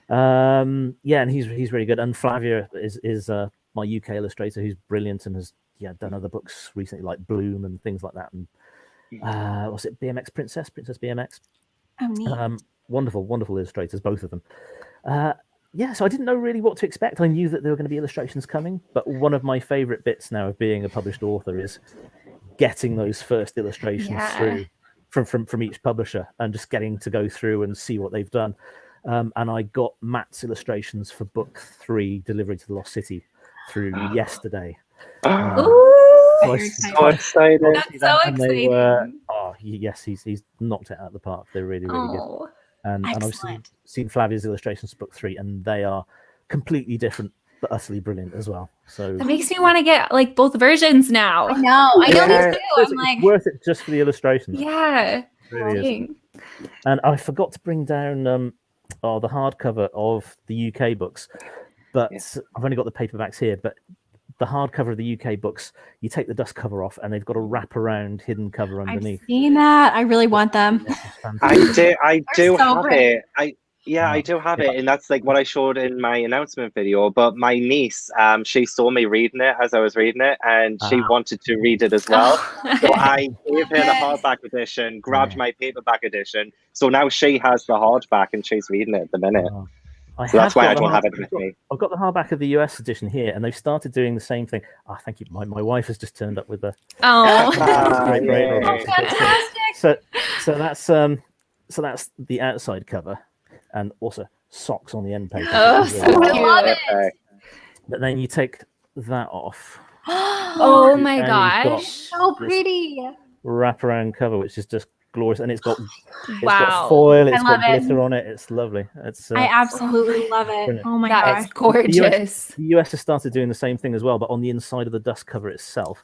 And he's really good. And Flavia is my UK illustrator, who's brilliant and has done other books recently like Bloom and things like that. And was it BMX Princess BMX?
Oh, neat.
Wonderful illustrators, both of them. So I didn't know really what to expect. I knew that there were going to be illustrations coming, but one of my favorite bits now of being a published author is getting those first illustrations through from each publisher and just getting to go through and see what they've done. And I got Matt's illustrations for book 3, Delivery to the Lost City, through yesterday.
Very
So excited.
That's so exciting.
Yes, he's knocked it out of the park. They're really good. And I've seen Flavia's illustrations for book 3, and they are completely different but utterly brilliant as well. So
that makes me want to get like both versions now.
I know me too.
It's worth it just for the illustrations.
Yeah.
It really is. And I forgot to bring down the hardcover of the UK books, but I've only got the paperbacks here. But the hardcover of the UK books, you take the dust cover off, and they've got a wraparound hidden cover underneath.
I've seen that. I really want them.
I do have it. I do have it, and that's like what I showed in my announcement video. But my niece, she saw me reading it as I was reading it, and she wanted to read it as well. So I gave her the hardback edition, grabbed my paperback edition. So now she has the hardback, and she's reading it at the minute. So that's why I don't have it with me.
I've got the hardback of the US edition here, and they've started doing the same thing. Thank you. My wife has just turned up with the
Fantastic.
So that's the outside cover, and also socks on the end paper.
Oh, so
I love it.
But then you take that off.
Oh my gosh.
So pretty.
Wraparound cover, which is just glorious, and it's got foil, it's got glitter on it. It's lovely.
I absolutely love it.
Brilliant.
Oh my gosh,
that is gorgeous.
The US has started doing the same thing as well, but on the inside of the dust cover itself.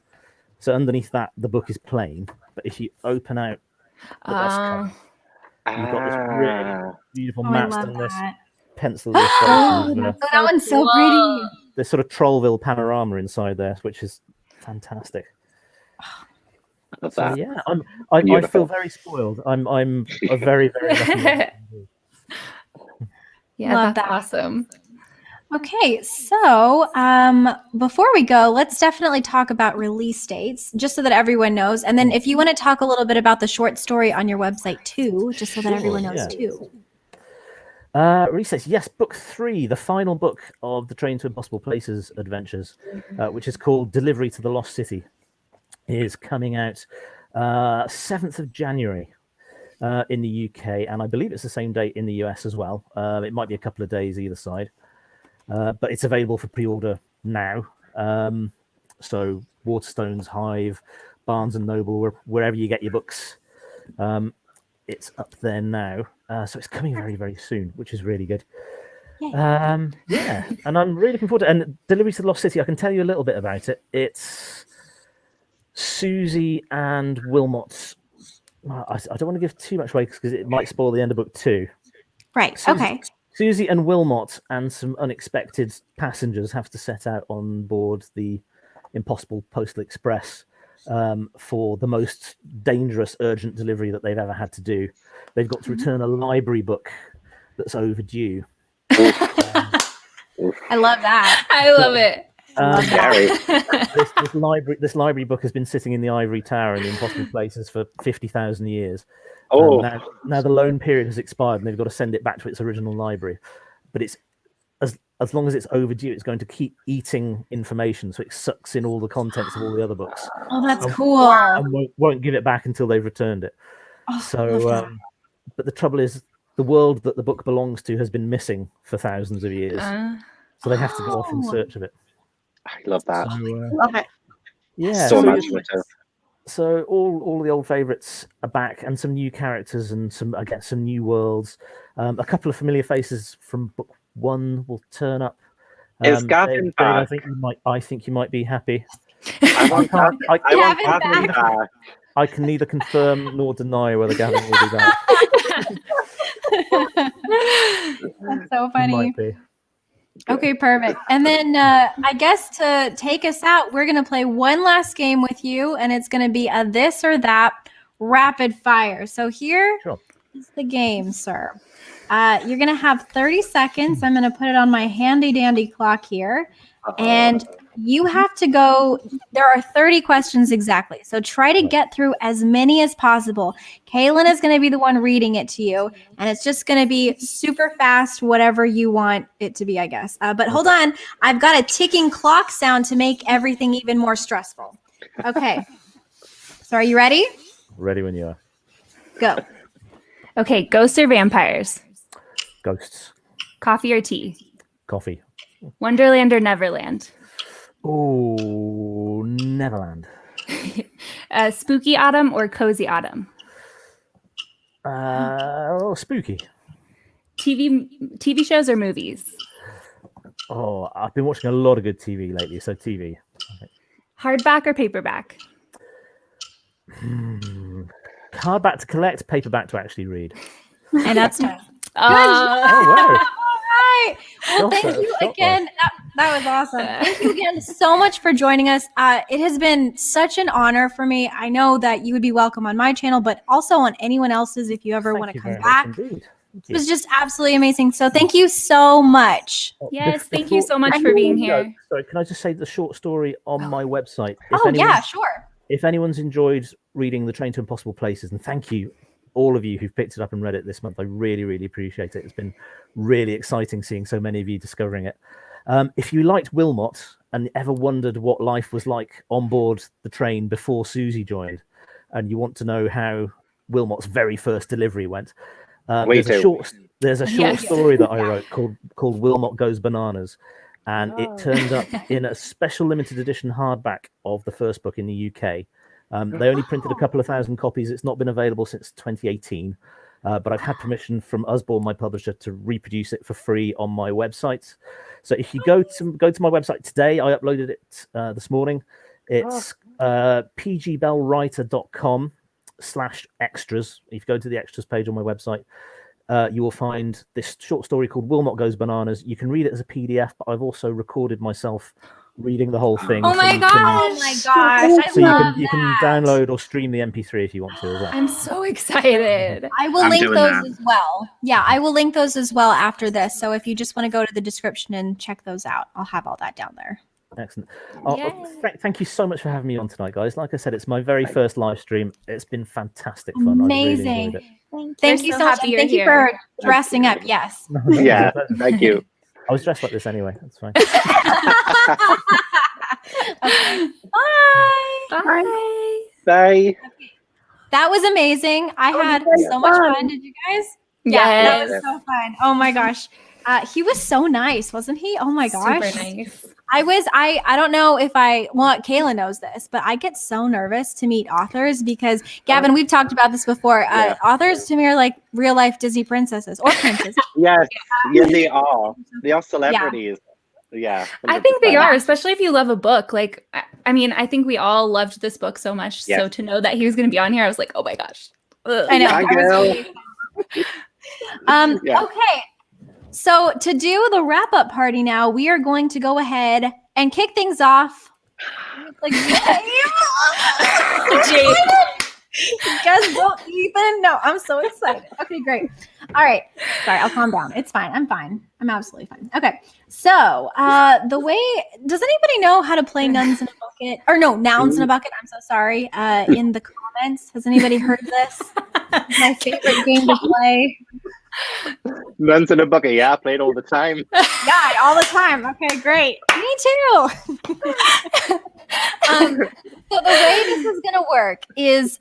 So underneath that, the book is plain, but if you open out the dust cover, you've got this really beautiful matte stainless pencil illustration.
that one's so pretty.
There's sort of Trollville panorama inside there, which is fantastic.
Love that.
So, I feel very spoiled. I'm a very, very lucky.
Love
that's awesome.
Okay, so before we go, let's definitely talk about release dates, just so that everyone knows. And then if you want to talk a little bit about the short story on your website too, just so that everyone knows too.
Release dates, yes, book 3, the final book of the Train to Impossible Places adventures, which is called Delivery to the Lost City, is coming out 7th of January in the UK, and I believe it's the same date in the US as well. It might be a couple of days either side. But it's available for pre-order now. So Waterstones, Hive, Barnes & Noble, wherever you get your books, it's up there now. So it's coming very, very soon, which is really good. And I'm really looking forward to it. And Delivery to the Lost City, I can tell you a little bit about it. It's Susie and Wilmot's... I don't want to give too much away because it might spoil the end of book 2.
Right, okay.
Susie and Wilmot and some unexpected passengers have to set out on board the Impossible Postal Express for the most dangerous, urgent delivery that they've ever had to do. They've got to return a library book that's overdue.
I love that.
I love it.
This library book has been sitting in the ivory tower in the Impossible Places for 50,000 years. Now the loan period has expired and they've got to send it back to its original library. But it's as long as it's overdue, it's going to keep eating information, so it sucks in all the contents of all the other books.
Oh, that's cool.
And won't give it back until they've returned it. But the trouble is, the world that the book belongs to has been missing for thousands of years, so they have to go off in search of it.
I love that.
Love it.
Yeah,
so imaginative.
So all the old favourites are back, and some new characters, and some new worlds. A couple of familiar faces from book 1 will turn up.
Is Gavin back?
I think you might be happy.
I want Gavin back.
I can neither confirm nor deny whether Gavin will be back.
That's so funny.
Might be.
Okay, perfect. And then I guess to take us out, we're going to play one last game with you, and it's going to be a this or that rapid fire. So here is the game, sir. You're going to have 30 seconds. I'm going to put it on my handy dandy clock here. And you have to go. There are 30 questions exactly. So try to get through as many as possible. Kaylin is going to be the one reading it to you, and it's just going to be super fast, whatever you want it to be, I guess. But hold on. I've got a ticking clock sound to make everything even more stressful. Okay. So are you ready?
Ready when you are.
Go.
Okay, ghosts or vampires?
Ghosts.
Coffee or tea?
Coffee.
Wonderland or Neverland?
Oh, Neverland.
Spooky autumn or cozy autumn?
Spooky.
TV shows or movies?
Oh, I've been watching a lot of good TV lately, so TV.
Hardback or paperback?
Hardback to collect, paperback to actually read.
And that's time.
Oh, wow.
Right. Well, thank you again. That was awesome. Thank you again so much for joining us. It has been such an honor for me. I know that you would be welcome on my channel, but also on anyone else's if you ever want to come back. It was just absolutely amazing. So thank you so much.
Yes, thank you so much for being here.
Sorry, can I just say the short story on my website?
Yeah, sure.
If anyone's enjoyed reading The Train to Impossible Places, and thank you, all of you who've picked it up and read it this month, I really, really appreciate it. It's been really exciting seeing so many of you discovering it. If you liked Wilmot and ever wondered what life was like on board the train before Susie joined, and you want to know how Wilmot's very first delivery went, there's a short story that I wrote called Wilmot Goes Bananas, and it turned up in a special limited edition hardback of the first book in the UK. They only printed a couple of thousand copies. It's not been available since 2018, but I've had permission from Usborne, my publisher, to reproduce it for free on my website. So if you go to my website today, I uploaded it this morning. It's pgbellwriter.com/extras. If you go to the extras page on my website, you will find this short story called Wilmot Goes Bananas. You can read it as a PDF, but I've also recorded myself reading the whole thing.
Oh my gosh!
So you can download or stream the MP3 if you want to as well.
I'm so excited.
I will link those as well. Yeah, I will link those as well after this. So if you just want to go to the description and check those out, I'll have all that down there.
Excellent. Thank you so much for having me on tonight, guys. Like I said, it's my very first live stream. It's been fantastic fun.
Amazing.
I really enjoyed it.
Thank you so much. Thank you for dressing up. Yes.
Yeah, thank you.
I was dressed like this anyway. That's fine.
Okay. Bye.
Bye.
That was amazing. I had so much fun. Did you guys? Yeah, that was so fun. Oh my gosh. He was so nice, wasn't he? Oh my gosh.
Super nice.
I don't know if Kayla knows this, but I get so nervous to meet authors because, Gavin, we've talked about this before. Authors to me are like real life Disney princesses or princes.
Yes, they are. They are celebrities. Yeah.
I think they are, especially if you love a book. Like, I mean, I think we all loved this book so much. Yes. So to know that he was going to be on here, I was like, oh my gosh. Ugh.
I know. Okay. So to do the wrap-up party now, we are going to go ahead and kick things off. Like, you guys don't even know. I'm so excited. Okay, great. All right. Sorry, I'll calm down. It's fine. I'm fine. I'm absolutely fine. Okay. So does anybody know how to play Nouns in a Bucket? Or no, Nouns in a Bucket. I'm so sorry. In the comments. Has anybody heard this? It's my favorite game to play.
Nouns in a Bucket. Yeah, I play it all the time.
Yeah, all the time. Okay, great. Me too. So the way this is going to work is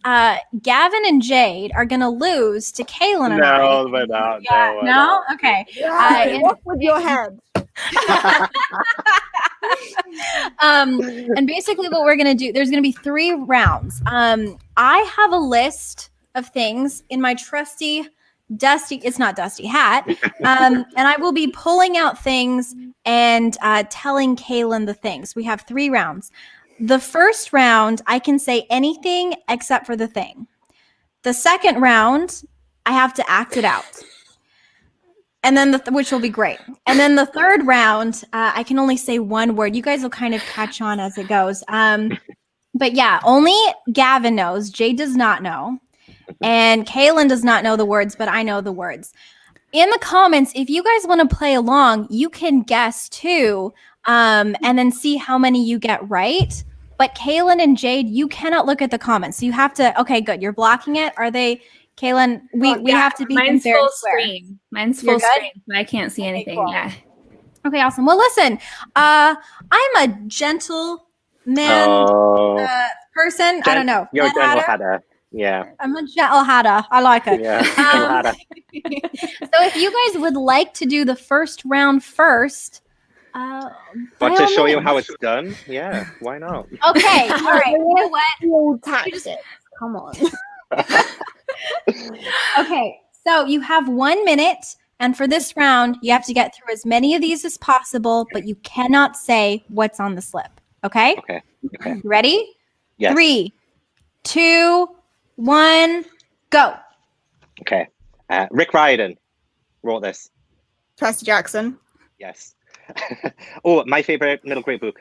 Gavin and Jade are going to lose to Kaylin and I.
No, we're not.
No? Okay.
Walk with your head.
And basically what we're going to do, there's going to be 3 rounds. I have a list of things in my trusty it's not dusty hat. And I will be pulling out things and telling Kaylin the things. We have 3 rounds. The first round, I can say anything except for the thing. The second round, I have to act it out. And then which will be great. And then the third round, I can only say one word. You guys will kind of catch on as it goes. But yeah, only Gavin knows. Jade does not know. And Kaylin does not know the words, but I know the words. In the comments, if you guys want to play along, you can guess too. and then see how many you get right. But Kaylin and Jade, you cannot look at the comments. So you have to, okay, good. You're blocking it. Are they, Kaylin, we have to be
mine's
fair
full
and square.
screen. Mine's
You're
full
good?
screen. So I can't see anything.
Cool.
Yeah.
Okay, awesome. Well, listen, I'm a gentle man person. I don't know.
You're a
Mad
gentle
Hatter?
hatter. Yeah.
I'm a gentle hatter. I like it.
Yeah. Gentle hatter.
So if you guys would like to do the first round first,
But
by
to
all
show you
means.
how it's done, yeah, why not?
Okay, all right. You know what?
All tactics. Come on.
Okay, so you have 1 minute, and for this round, you have to get through as many of these as possible, but you cannot say what's on the slip. Okay?
Okay.
You ready?
Yes.
3, 2, 1, go.
Okay. Rick Riordan wrote this.
Percy Jackson.
Yes. Oh, my favorite middle grade book.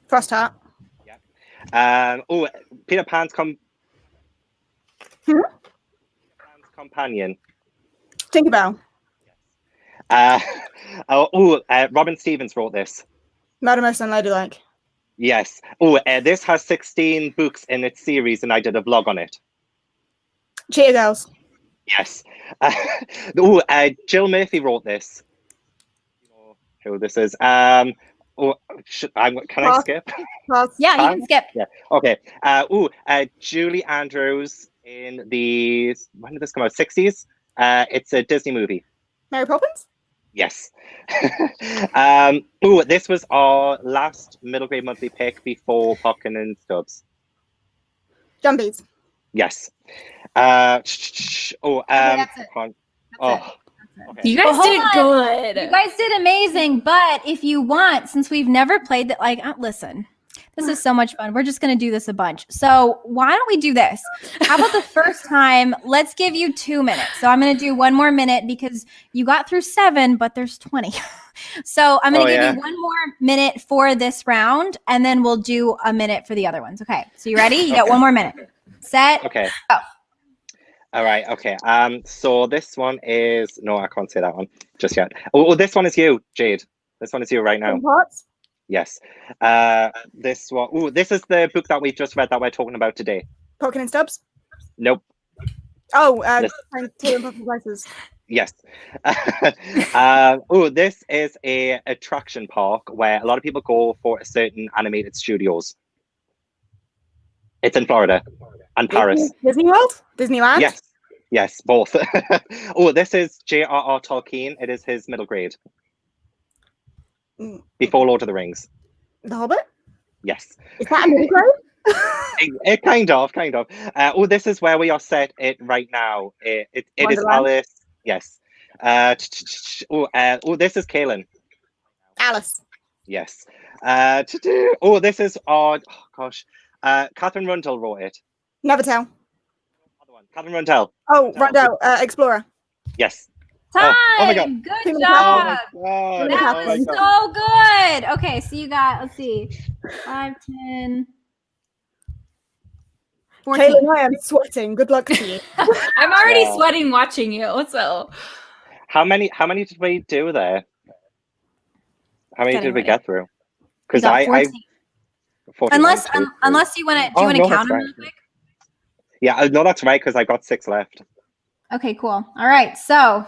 Frostheart.
Peter Pan's companion.
Tinkerbell.
Robin Stevens wrote this.
Murder Most Unladylike.
Yes. This has 16 books in its series, and I did a vlog on it.
Cheetah Girls.
Yes. Jill Murphy wrote this. You know who this is? Can I skip?
Pass.
Yeah, you can skip.
Yeah. Okay. Julie Andrews in the, when did this come out? 60s. It's a Disney movie.
Mary Poppins.
Yes. This was our last middle grade monthly pick before Popkin and Stubbs.
Jumbies.
Yes.
that's it.
Okay.
You guys
Well,
did
hold
good.
You guys did amazing, but if you want, since we've never played that, listen, this is so much fun. We're just going to do this a bunch. So why don't we do this? How about the first time? Let's give you 2 minutes. So I'm going to do 1 more minute because you got through 7, but there's 20. So I'm going to give you 1 more minute for this round, and then we'll do a minute for the other ones. Okay. So you ready? You got 1 more minute. Set.
Okay.
Go.
All right. Okay. So this one is, no, I can't say that one just yet. This one is you, Jade. This one is you right now.
What?
Yes. This one. This is the book that we've just read that we're talking about today.
Popkin and Stubbs.
Nope.
Oh,
This-
Taylor and Puffin Places.
Yes. This is a attraction park where a lot of people go for certain animated studios. It's in Florida and Paris.
Disney World? Disneyland?
Yes, both. This is J.R.R. Tolkien. It is his middle grade. Before Lord of the Rings.
The Hobbit?
Yes.
Is that a middle grade?
It kind of. This is where we are set it right now. It is
Wonderland?
Alice. Yes. This is Kaylin.
Alice.
Yes. This is Catherine Rundell wrote it.
Nevertell.
Other one. Catherine Rundell.
Oh, Rundell. Explorer.
Yes.
Time.
Oh my God.
Good
Too many
job.
God.
That
Oh my
was
God.
so good. Okay, so you got, let's see, 5, 10, 14.
Kaylin, I am sweating. Good luck to you.
I'm already
Yeah.
sweating watching you. So
How many did we do there? How many
Getting
did we
ready.
get through?
You
Because
got
I
14.
41,
Unless
2, 3.
unless you want to, do
Oh,
you want to
no,
count
that's
them
right.
real quick?
Yeah, no, that's right, because I got 6 left.
Okay, cool. All right, so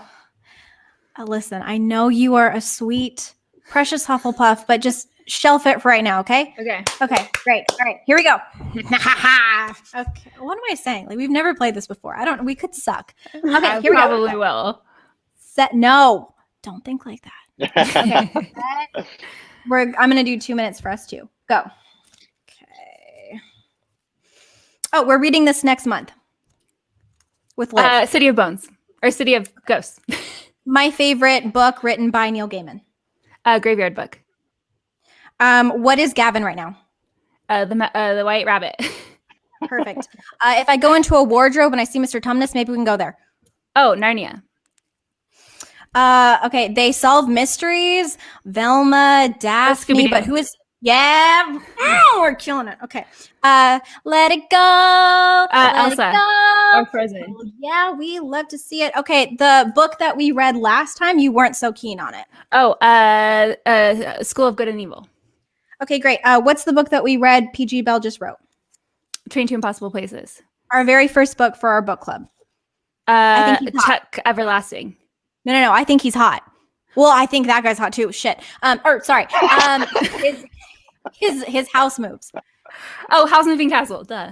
listen, I know you are a sweet, precious Hufflepuff, but just shelf it for right now, okay?
okay.
Okay, great. All right, here we go. Okay, what am I saying? Like, we've never played this before. We could suck. Okay,
I
here we go.
probably will.
No, don't think like that. Okay. I'm going to do 2 minutes for us too. Go. Okay. Oh, we're reading this next month with Liv.
City of Bones or City of Ghosts.
My favorite book written by Neil Gaiman.
Graveyard Book.
What is Gavin right now?
The White Rabbit.
Perfect. If I go into a wardrobe and I see Mr. Tumnus, maybe we can go there.
Oh, Narnia.
Okay. They solve mysteries. Velma, Daphne,
Scooby-Doo.
but who is? Yeah, we're killing it. Okay. Let it go. Let
Elsa.
it go.
Or Frozen.
Yeah, we love to see it. Okay, the book that we read last time, you weren't so keen on it.
Oh, School of Good and Evil.
Okay, great. What's the book that we read PG Bell just wrote?
Train to Impossible Places.
Our very first book for our book club. I think he's hot.
Chuck Everlasting.
No. I think he's hot. Well, I think that guy's hot too. Shit. Sorry. His house moves.
Oh, House Moving Castle. Duh.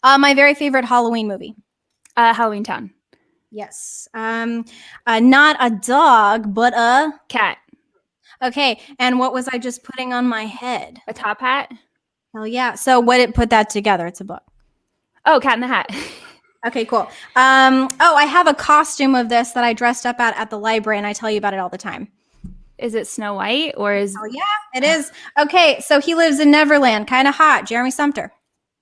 My very favorite Halloween movie.
Halloween Town.
Yes. Not a dog, but a
Cat.
Okay. And what was I just putting on my head?
A top hat.
Hell yeah. So what did put that together? It's a book.
Oh, Cat in the Hat.
Okay, cool. I have a costume of this that I dressed up at the library, and I tell you about it all the time.
Is it Snow White or is?
Oh yeah, it is. Okay, so he lives in Neverland, kind of hot. Jeremy Sumter.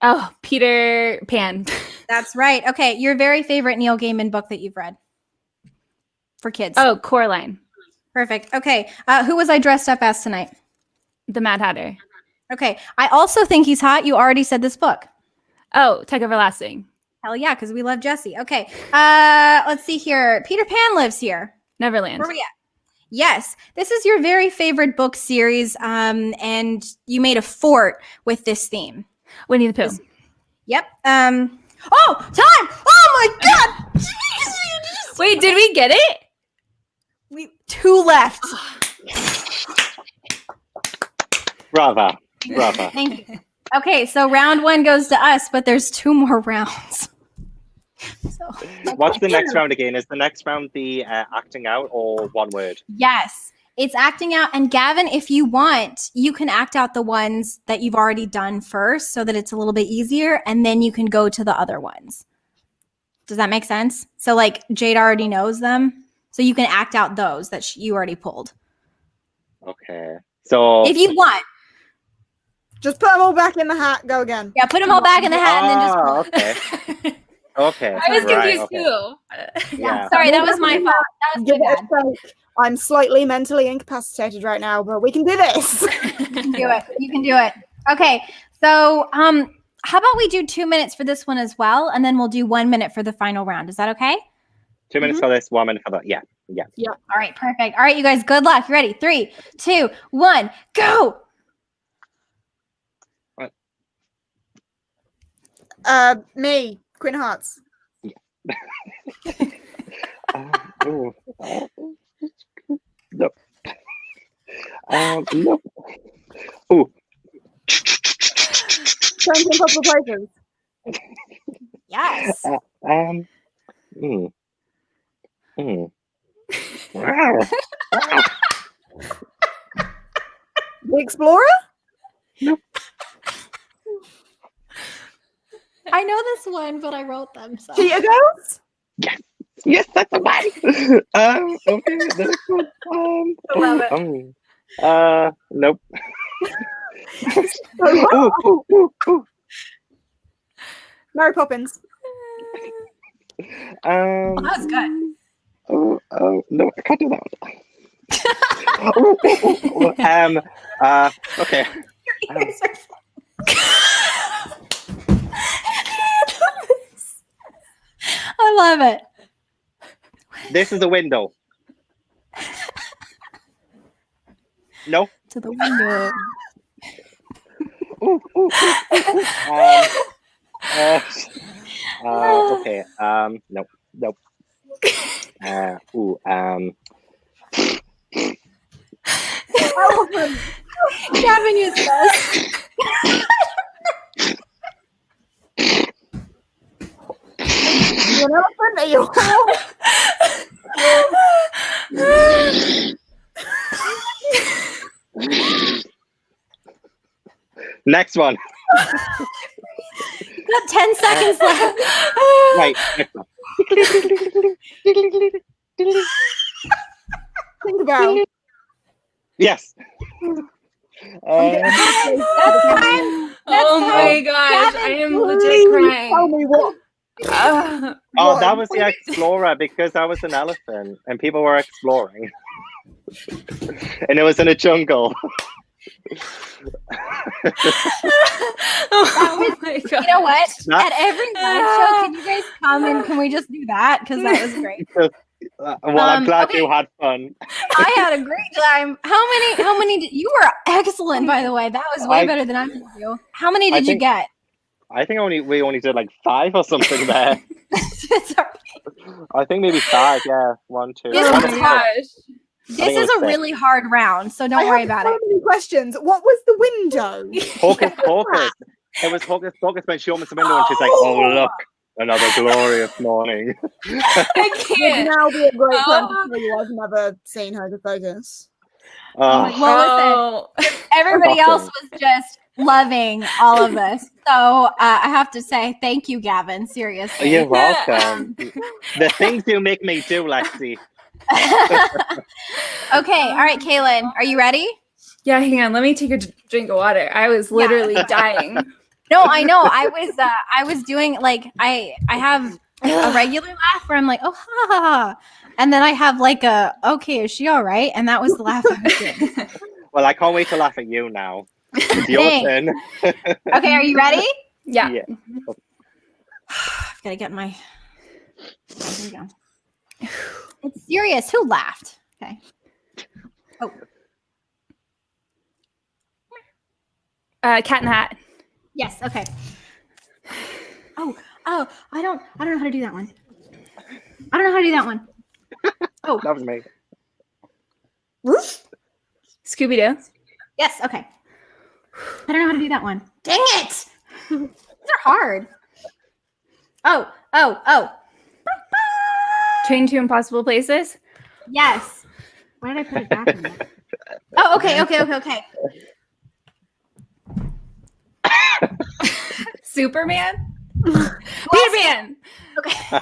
Oh, Peter Pan.
That's right. Okay, your very favorite Neil Gaiman book that you've read for kids.
Oh, Coraline.
Perfect. Okay, who was I dressed up as tonight?
The Mad Hatter.
Okay, I also think he's hot. You already said this book.
Oh, Tuck Everlasting.
Hell yeah, because we love Jesse. Okay, let's see here. Peter Pan lives here.
Neverland.
Where are we at? Yes, this is your very favorite book series, and you made a fort with this theme.
Winnie the Pooh.
Yep. Time! Oh my God!
Wait, did we get it?
We 2 left.
Bravo.
Thank you. Okay, so round 1 goes to us, but there's 2 more rounds. So,
What's the next round again? Is the next round the acting out or one word?
Yes, it's acting out. And Gavin, if you want, you can act out the ones that you've already done first so that it's a little bit easier, and then you can go to the other ones. Does that make sense? So like Jade already knows them, so you can act out those that you already pulled.
Okay. So
If you want.
Just put them all back in the hat. Go again.
Yeah, put them all back in the hat and then just pull.
Okay. Okay.
I was confused
okay.
too.
Yeah.
Sorry, that was my fault. That was
Give
my
it
bad.
a shake. I'm slightly mentally incapacitated right now, but we can do this.
You can do it. You can do it. Okay. So how about we do 2 minutes for this one as well, and then we'll do 1 minute for the final round. Is that okay?
2 minutes for this, 1 minute for that. Yeah.
All right, perfect. All right, you guys, good luck. You ready? 3, 2, 1, go.
Me, Queen of Hearts.
No. No. Ooh.
Train to Impossible Places.
Yes.
The Explorer?
I know this one, but I wrote them. So.
Cheetah Girls?
Yes, that's the one. Okay, the next one.
I love it.
Nope. Ooh.
Mary Poppins.
That was good.
No, I can't do that one. Okay.
I love it.
This is a window. No.
To the window.
Okay. Nope.
Gavin, you best.
An elephant? Are you
Next one.
Got 10 seconds left.
Right. Next one.
Gunbarrel.
Yes.
That's time.
Oh my gosh,
Gavin,
I am legit
Tell
crying.
me what.
Oh, that was the explorer because I was an elephant and people were exploring. And it was in a jungle.
Oh my god.
You know what? At every live show, can you guys come and can we just do that? Because that was great.
Well, I'm glad
okay.
you had fun.
I had a great time. How many did you were excellent, by the way. That was way better than I could do. How many did you get?
I think we only did like 5 or something there.
Sorry.
I think maybe 5, yeah. 1, 2.
This
Oh
was
my
hard.
gosh.
This is a really hard round, so don't worry about
so
it.
many questions. What was the window?
Hocus Pocus. It was Hocus Pocus when she opens the window and she's like, "Oh look, another glorious morning."
I
Would
can't.
now be a great time to tell you I've never seen Hocus Pocus.
Oh,
Well, listen, everybody else was just loving all of this. So I have to say thank you, Gavin. Seriously.
you're welcome. The things you make me do, Lexi.
Okay. All right, Kaylin, are you ready?
Yeah, hang on. Let me take a drink of water. I was literally dying.
No, I know. I was doing like I have a regular laugh where I'm like, oh ha ha ha. And then I have like a okay, is she all right? And that was the laugh I was doing.
Well, I can't wait to laugh at you now. It's your turn.
Okay, are you ready?
Yeah.
I've got to get my. There we go. It's serious. Who laughed? Okay. Oh.
Cat in the Hat.
Yes. Okay. Oh. I don't know how to do that one. I don't know how to do that one. Oh.
That was me.
Scooby Doo.
Yes. Okay. I don't know how to do that one. Dang it! These are hard. Oh.
Train to Impossible Places.
Yes. Why did I put it back in there? Oh, okay.
Superman. Peter Pan.
Okay.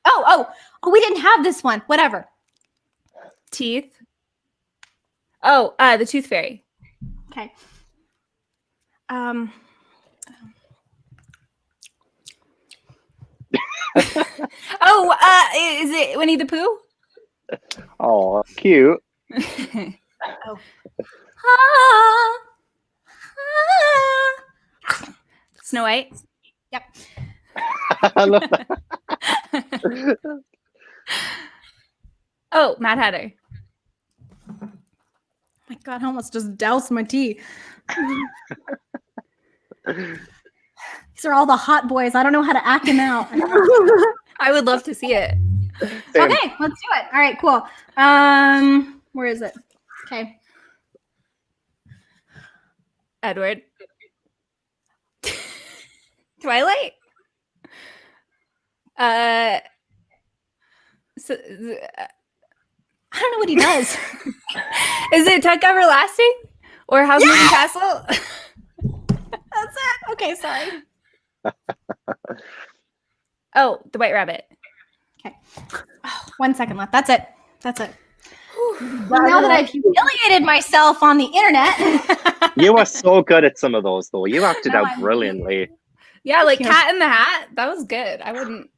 Oh, we didn't have this one. Whatever.
Teeth. Oh, the Tooth Fairy.
Okay.
Is it Winnie the Pooh?
Oh, cute.
Snow White.
Yep.
I love that.
Oh, Mad Hatter.
My God, I almost just doused my tea. These are all the hot boys. I don't know how to act them out.
I would love to see it.
Same.
Okay, let's do it. All right, cool. Where is it? Okay.
Edward. Twilight.
I don't know what he does.
Is it Tuck Everlasting or House Moving Castle?
That's it. Okay, sorry.
Oh, The White Rabbit.
Okay. Oh, 1 second left. That's it. Well, now that I've humiliated myself on the internet.
You were so good at some of those, though. You acted
No,
out brilliantly.
Yeah, like Cat in the Hat. That was good. I wouldn't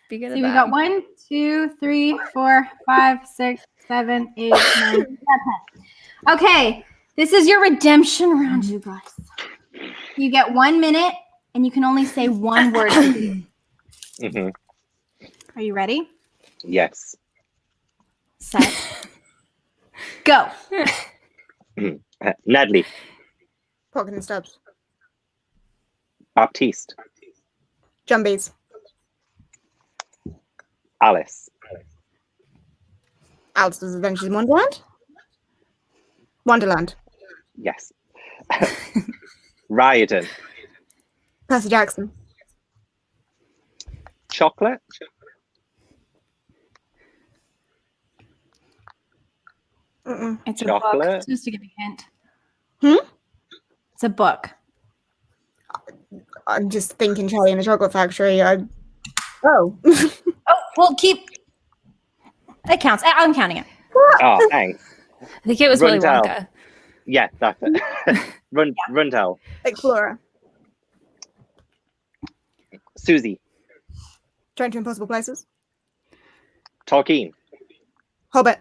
be good
So
at
we
that.
got 1, 2, 3, 4, 5, 6, 7, 8, 9, 10. Okay, this is your redemption round, you guys. You get 1 minute, and you can only say one word.
Mm-hmm.
Are you ready?
Yes.
Set. Go.
Nedley.
Pocket and Stubbs.
Baptiste.
Jumbies.
Alice.
Alice's Adventures in Wonderland. Wonderland.
Yes. Riordan.
Percy Jackson.
Chocolate.
It's a
Chocolate.
book. Just to give you a hint.
Hmm?
It's a book.
I'm just thinking Charlie and the Chocolate Factory. Oh.
Oh, well, keep. It counts. I'm counting it.
Oh, thanks.
I think it was Willy
Rundell.
Wonka.
Yeah, that's it. Rundell.
Explorer.
Susie.
Train to Impossible Places.
Tolkien.
Hobbit.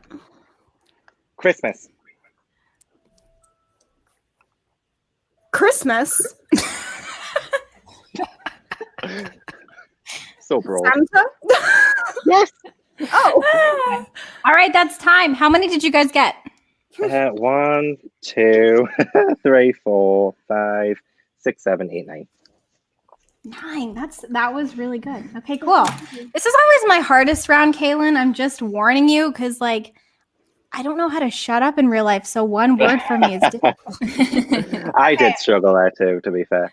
Christmas.
Christmas.
So broad.
Santa?
Yes.
Oh.
All right, that's time. How many did you guys get?
1, 2, 3, 4, 5, 6, 7, 8, 9.
9. That was really good. Okay, cool. This is always my hardest round, Kaylin. I'm just warning you because, like, I don't know how to shut up in real life. So one word for me is difficult.
I did struggle there too, to be fair.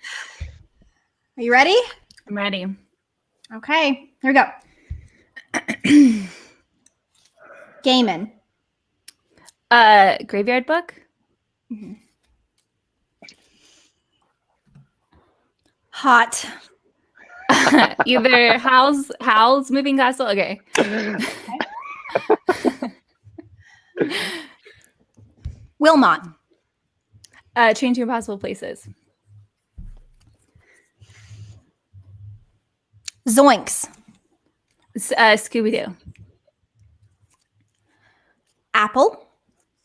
Are you ready?
I'm ready.
Okay, here we go. Gaiman.
Graveyard book.
Mm-hmm. Hot.
Either Howl's Moving Castle. Okay.
Wilmot.
Train to Impossible Places.
Zoinks.
Scooby-Doo.
Apple.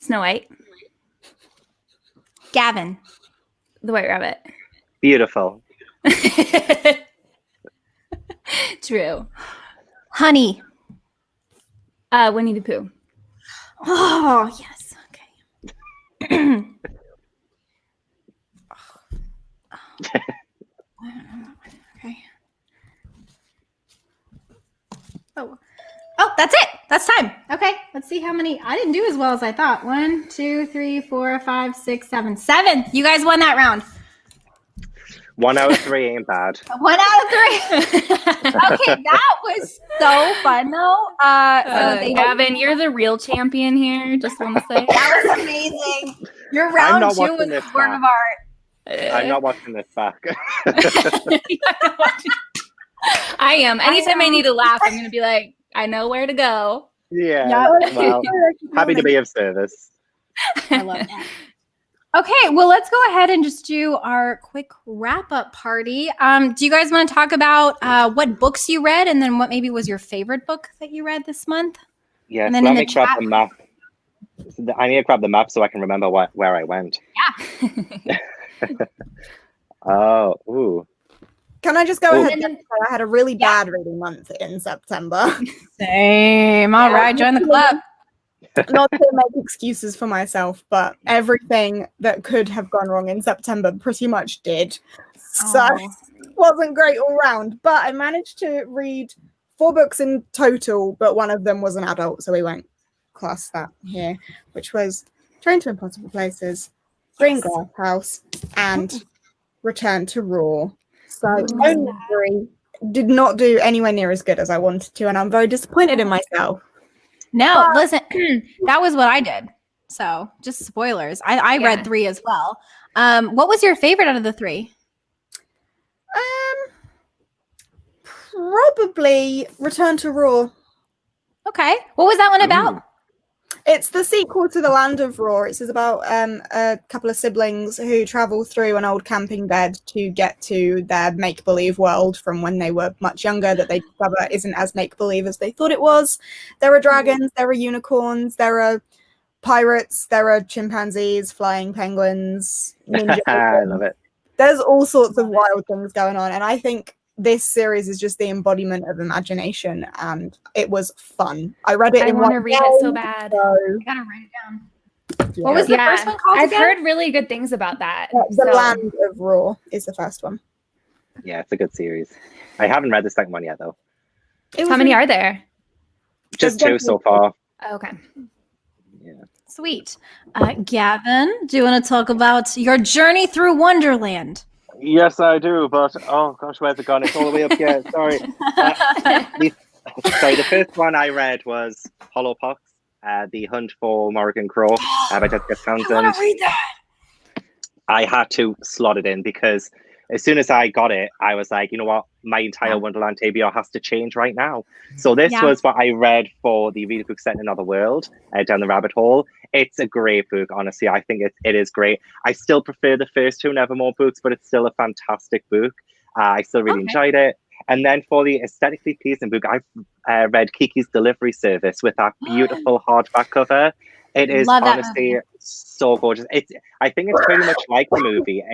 Snow White.
Gavin.
The White Rabbit.
Beautiful.
True.
Honey.
Winnie the Pooh.
Oh, yes. Okay. Okay. Oh, that's it. That's time. Okay. Let's see how many. I didn't do as well as I thought. 1, 2, 3, 4, 5, 6, 7. 7. You guys won that round.
1 out of 3 ain't bad.
1 out of 3. Okay, that was so fun though.
Gavin, you're the real champion here. Just want to say
That was amazing. Your
I'm
round
not
2
watching
was a
this
work
back.
of art.
I'm not watching this back.
I am. Anytime I need to laugh, I'm gonna be like, I know where to go.
Yeah. Well, happy to be of service.
I love that. Okay, well, let's go ahead and just do our quick wrap-up party. Do you guys want to talk about what books you read, and then what maybe was your favorite book that you read this month?
Yes,
And then
let
in
me
the
grab
chat-
the map. I need to grab the map so I can remember where I went.
Yeah.
Oh, ooh.
Can I just go
Ooh.
ahead and say I had a really bad reading month in September.
Same. All right, join the club.
Not to make excuses for myself, but everything that could have gone wrong in September pretty much did. So
Oh.
wasn't great all round. But I managed to read 4 books in total, but one of them was an adult, so we won't class that here, which was Train to Impossible Places, Green Glass House, and Return to Raw. So only 3 did not do anywhere near as good as I wanted to, and I'm very disappointed in myself.
No, listen, that was what I did. So just spoilers. I read 3 as well. What was your favorite out of the 3?
Probably Return to Raw.
Okay. What was that one about?
Ooh.
It's the sequel to The Land of Raw. It's about a couple of siblings who travel through an old camping bed to get to their make-believe world from when they were much younger that they discover isn't as make-believe as they thought it was. There are dragons, there are unicorns, there are pirates, there are chimpanzees, flying penguins, ninja.
I love it.
There's all sorts of wild things going on, and I think this series is just the embodiment of imagination, and it was fun. I read it
I
in
want to
one
read
day,
it so bad.
so,
I gotta write it down.
yeah.
What was the first one called
I've
again?
heard really good things about that.
The Land of Raw is the first one.
Yeah, it's a good series. I haven't read the second one yet, though.
How many are there?
Just 2 so far.
Oh, okay.
Yeah.
Sweet. Gavin, do you want to talk about your journey through Wonderland?
Yes, I do, but oh gosh, where's it gone? It's all the way up here. Sorry. The first one I read was Hollow Pox, The Hunt for Morrigan Crow by Jessica Townsend.
I want to read that.
I had to slot it in because as soon as I got it, I was like, you know what? My entire Wonderland TBR has to change right now. So this was what I read for the reader book set in Another World, Down the Rabbit Hole. It's a great book, honestly. I think it is great. I still prefer the first 2 Nevermore books, but it's still a fantastic book. I still really enjoyed it. And then for the aesthetically pleasing book, I've read Kiki's Delivery Service with that beautiful hardback cover. It is honestly so gorgeous. I think it's pretty much like the movie.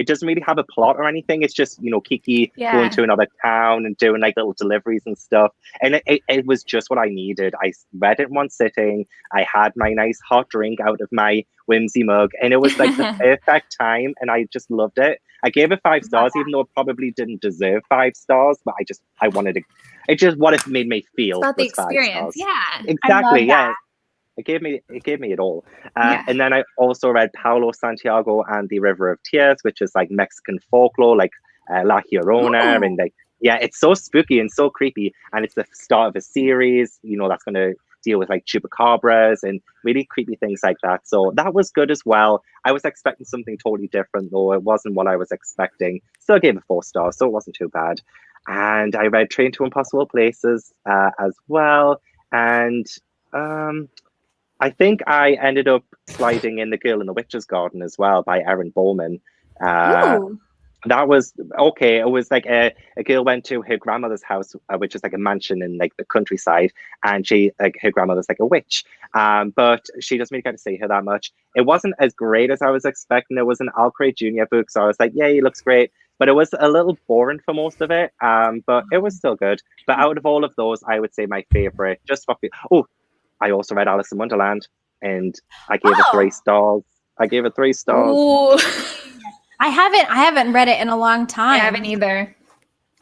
it doesn't really have a plot or anything. It's just, Kiki going to another town and doing like little deliveries and stuff. And it was just what I needed. I read it in one sitting. I had my nice hot drink out of my whimsy mug, and it was like the perfect time, and I just loved it. I gave it 5 stars, even though it probably didn't deserve 5 stars, but I wanted to. It just what it made me feel.
It's about the
was 5
experience,
stars.
yeah.
Exactly, yeah. It gave me it all. And then I also read Paulo Santiago and the River of Tears, which is like Mexican folklore, like La Llorona, and like it's so spooky and so creepy, and it's the start of a series. That's going to deal with like chupacabras and really creepy things like that. So that was good as well. I was expecting something totally different, though it wasn't what I was expecting. Still gave it 4 stars, so it wasn't too bad. And I read Train to Impossible Places as well, and I think I ended up sliding in The Girl in the Witch's Garden as well by Erin Bowman. That was okay. It was like a girl went to her grandmother's house, which is like a mansion in like the countryside, and her grandmother's like a witch. But she doesn't really get to see her that much. It wasn't as great as I was expecting. It was an Al Craig Jr. book, so I was like, yeah, he looks great. But it was a little boring for most of it. But it was still good. But out of all of those, I would say my favorite, I also read Alice in Wonderland, and I gave it 3 stars. I gave it 3 stars.
Ooh.
I haven't read it in a long time.
I haven't either.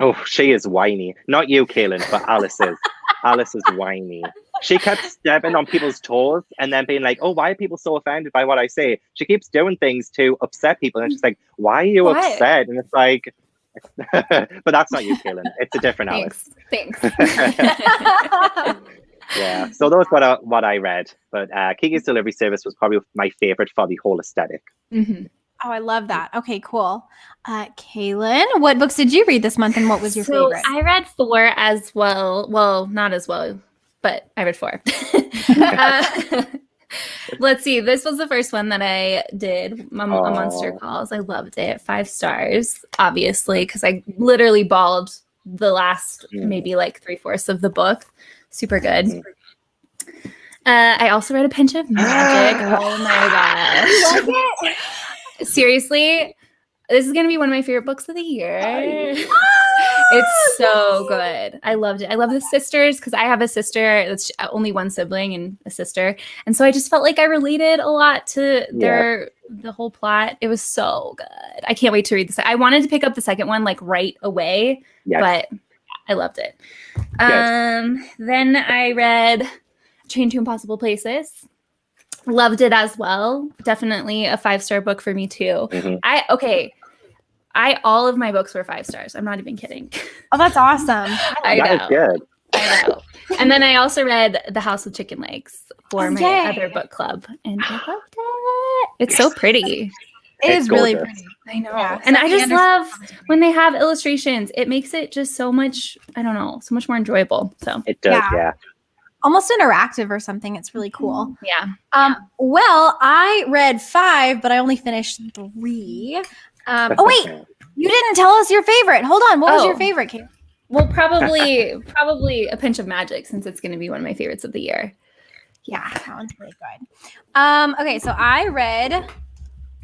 Oh, she is whiny. Not you, Kaylin, but Alice is. Alice is whiny. She kept stepping on people's toes and then being like, oh, why are people so offended by what I say? She keeps doing things to upset people. And she's like, why are you upset? And it's like, but that's not you, Kaylin. It's a different Alice.
Thanks.
Yeah, so that was what I read. But Kiki's Delivery Service was probably my favorite for the whole aesthetic.
Mm-hmm.
Oh, I love that. Okay, cool. Kaylin, what books did you read this month, and what was your favorite?
I read 4 as well. Well, not as well, but I read 4. Let's see. This was the first one that I did, a Monster Calls. I loved it. 5 stars, obviously, because I literally bawled the last maybe like 3/4 of the book. Super good. I also read A Pinch of Magic. Oh my gosh. Seriously, this is going to be one of my favorite books of the year. It's so good. I loved it. I love the sisters because I have a sister. That's only one sibling and a sister. And so I just felt like I related a lot to the whole plot. It was so good. I can't wait to read this. I wanted to pick up the second one like right away, but I loved it. Then I read Train to Impossible Places. Loved it as well. Definitely a 5-star book for me too. All of my books were 5 stars. I'm not even kidding.
Oh, that's awesome.
That is good.
I know. And then I also read The House with Chicken Legs for my other book club, and I loved it. It's so pretty.
It is really pretty.
I know. Yeah, and I just love when they have illustrations. It makes it just so much, so much more enjoyable. So
it does, yeah.
Almost interactive or something. It's really cool.
Yeah.
Well, I read 5, but I only finished 3. Oh wait, you didn't tell us your favorite. Hold on. What was your favorite, Kate?
Well, probably A Pinch of Magic, since it's going to be one of my favorites of the year.
Yeah, that one's really good. Okay, so I read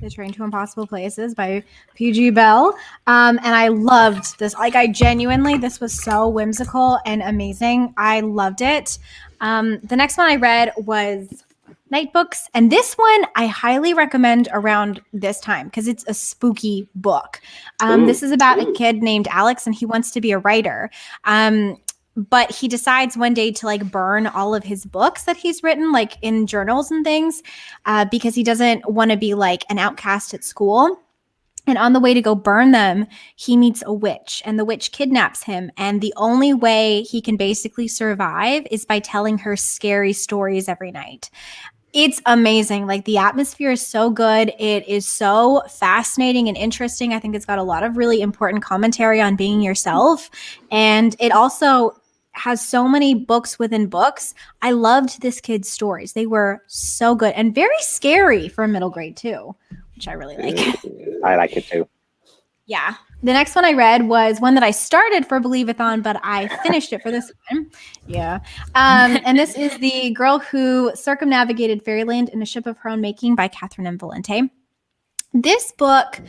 The Train to Impossible Places by P.G. Bell. And I loved this. Like, this was so whimsical and amazing. I loved it. The next one I read was Night Books. And this one I highly recommend around this time because it's a spooky book. This is about a kid named Alex, and he wants to be a writer. But he decides one day to like burn all of his books that he's written, like in journals and things, because he doesn't want to be like an outcast at school. And on the way to go burn them, he meets a witch, and the witch kidnaps him. And the only way he can basically survive is by telling her scary stories every night. It's amazing. Like, the atmosphere is so good. It is so fascinating and interesting. I think it's got a lot of really important commentary on being yourself. And it also has so many books within books. I loved this kid's stories. They were so good and very scary for middle grade too, which I really like.
I like it too.
Yeah. The next one I read was one that I started for Believeathon, but I finished it for this one. Yeah. And this is The Girl Who Circumnavigated Fairyland in a Ship of Her Own Making by Catherine M. Valente. This book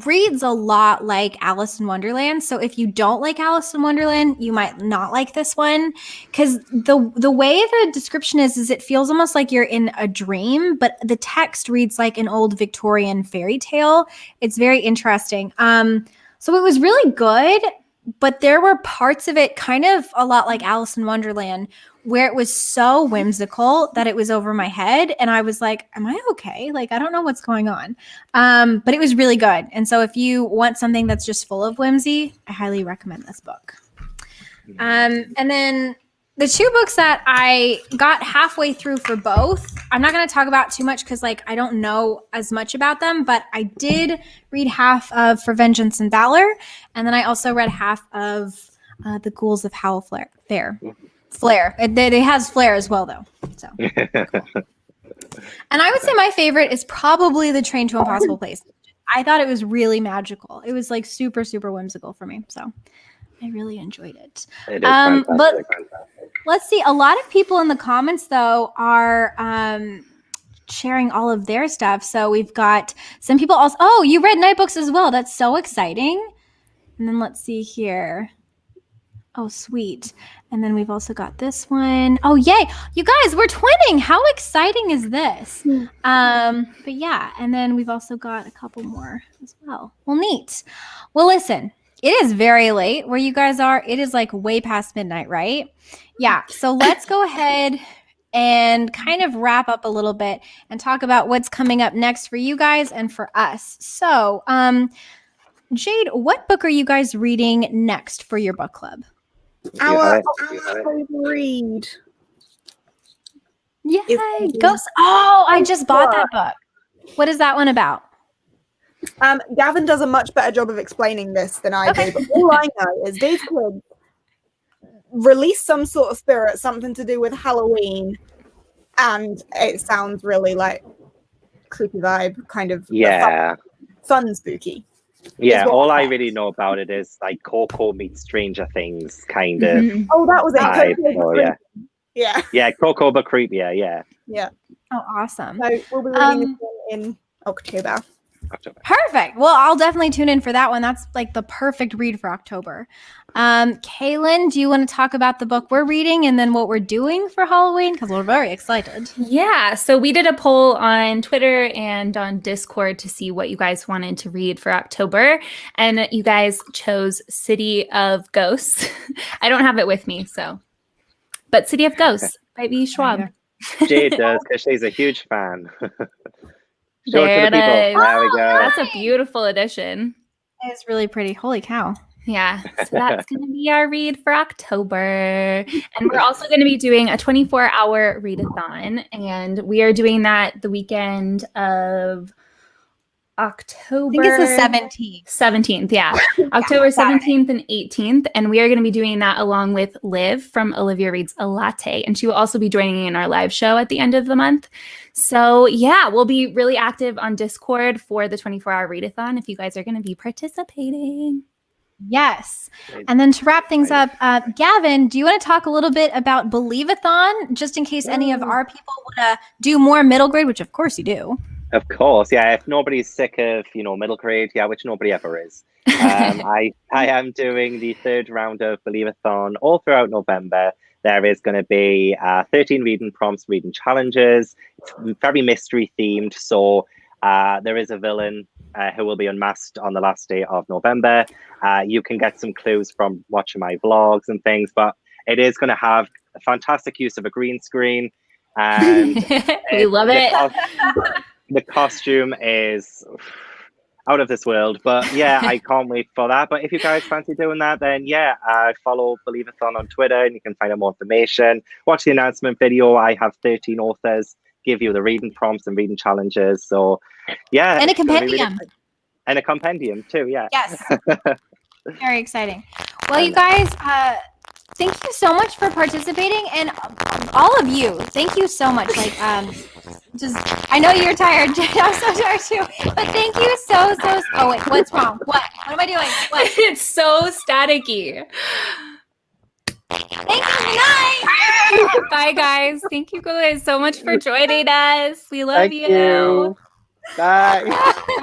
reads a lot like Alice in Wonderland. So if you don't like Alice in Wonderland, you might not like this one, because the way the description is it feels almost like you're in a dream, but the text reads like an old Victorian fairy tale. It's very interesting. So it was really good, but there were parts of it kind of a lot like Alice in Wonderland, where it was so whimsical that it was over my head. And I was like, am I okay? Like, I don't know what's going on. But it was really good. And so if you want something that's just full of whimsy, I highly recommend this book. And then the two books that I got halfway through for both, I'm not going to talk about too much because like I don't know as much about them, but I did read half of For Vengeance and Valor. And then I also read half of The Ghouls of Howl Flare. It has Flare as well, though. So, and I would say my favorite is probably The Train to Impossible Place. I thought it was really magical. It was like super, super whimsical for me. So I really enjoyed it.
It is fantastic.
But let's see. A lot of people in the comments, though, are sharing all of their stuff. So we've got some people also. Oh, you read Night Books as well. That's so exciting. And then let's see here. Oh, sweet. And then we've also got this one. Oh, yay. You guys, we're twinning. How exciting is this? But yeah, and then we've also got a couple more as well. Well, neat. Well, listen, it is very late where you guys are. It is like way past midnight, right? Yeah. So let's go ahead and kind of wrap up a little bit and talk about what's coming up next for you guys and for us. So, Jade, what book are you guys reading next for your book club?
Our read.
Yay! Ghost. Oh, I just bought that book. What is that one about?
Gavin does a much better job of explaining this than I do, but all I know is these kids release some sort of spirit, something to do with Halloween, and it sounds really like creepy vibe, kind of fun spooky.
Yeah, all I really know about it is like Coco meets Stranger Things kind of.
Oh, that was it.
Yeah, Coco but creepier. Yeah.
Oh, awesome.
So we'll be reading this one in October.
Perfect. Well, I'll definitely tune in for that one. That's like the perfect read for October. Kaylin, do you want to talk about the book we're reading and then what we're doing for Halloween? Because we're very excited.
Yeah. So we did a poll on Twitter and on Discord to see what you guys wanted to read for October. And you guys chose City of Ghosts. I don't have it with me, so. But City of Ghosts by B. Schwab.
Jade does because she's a huge fan.
Show it to the people.
There we go.
That's a beautiful edition.
It's really pretty. Holy cow.
Yeah, so that's going to be our read for October. And we're also going to be doing a 24-hour readathon. And we are doing that the weekend of October.
I think it's the 17th.
17th, yeah. October 17th and 18th. And we are going to be doing that along with Liv from Olivia Reads a Latte. And she will also be joining in our live show at the end of the month. So yeah, we'll be really active on Discord for the 24-hour readathon if you guys are going to be participating.
Yes. And then to wrap things up, Gavin, do you want to talk a little bit about Believeathon, just in case any of our people want to do more middle grade, which of course you do.
Of course, yeah. If nobody's sick of, middle grade, which nobody ever is. I am doing the third round of Believeathon all throughout November. There is going to be 13 reading prompts, reading challenges. It's very mystery themed. So there is a villain who will be unmasked on the last day of November. You can get some clues from watching my vlogs and things, but it is going to have a fantastic use of a green screen. And
we love it.
The costume is out of this world, but yeah, I can't wait for that. But if you guys fancy doing that, then follow Believeathon on Twitter and you can find out more information. Watch the announcement video. I have 13 authors give you the reading prompts and reading challenges. So yeah.
And a compendium.
And a compendium too, yeah.
Yes. Very exciting. Well, you guys, thank you so much for participating, and all of you, thank you so much. I know you're tired, Jade. I'm so tired too. But thank you so. Oh wait, what's wrong? What am I doing? What?
It's so staticky.
Thank you. Good night.
Bye, guys. Thank you guys so much for joining us. We love
Thank you. Bye.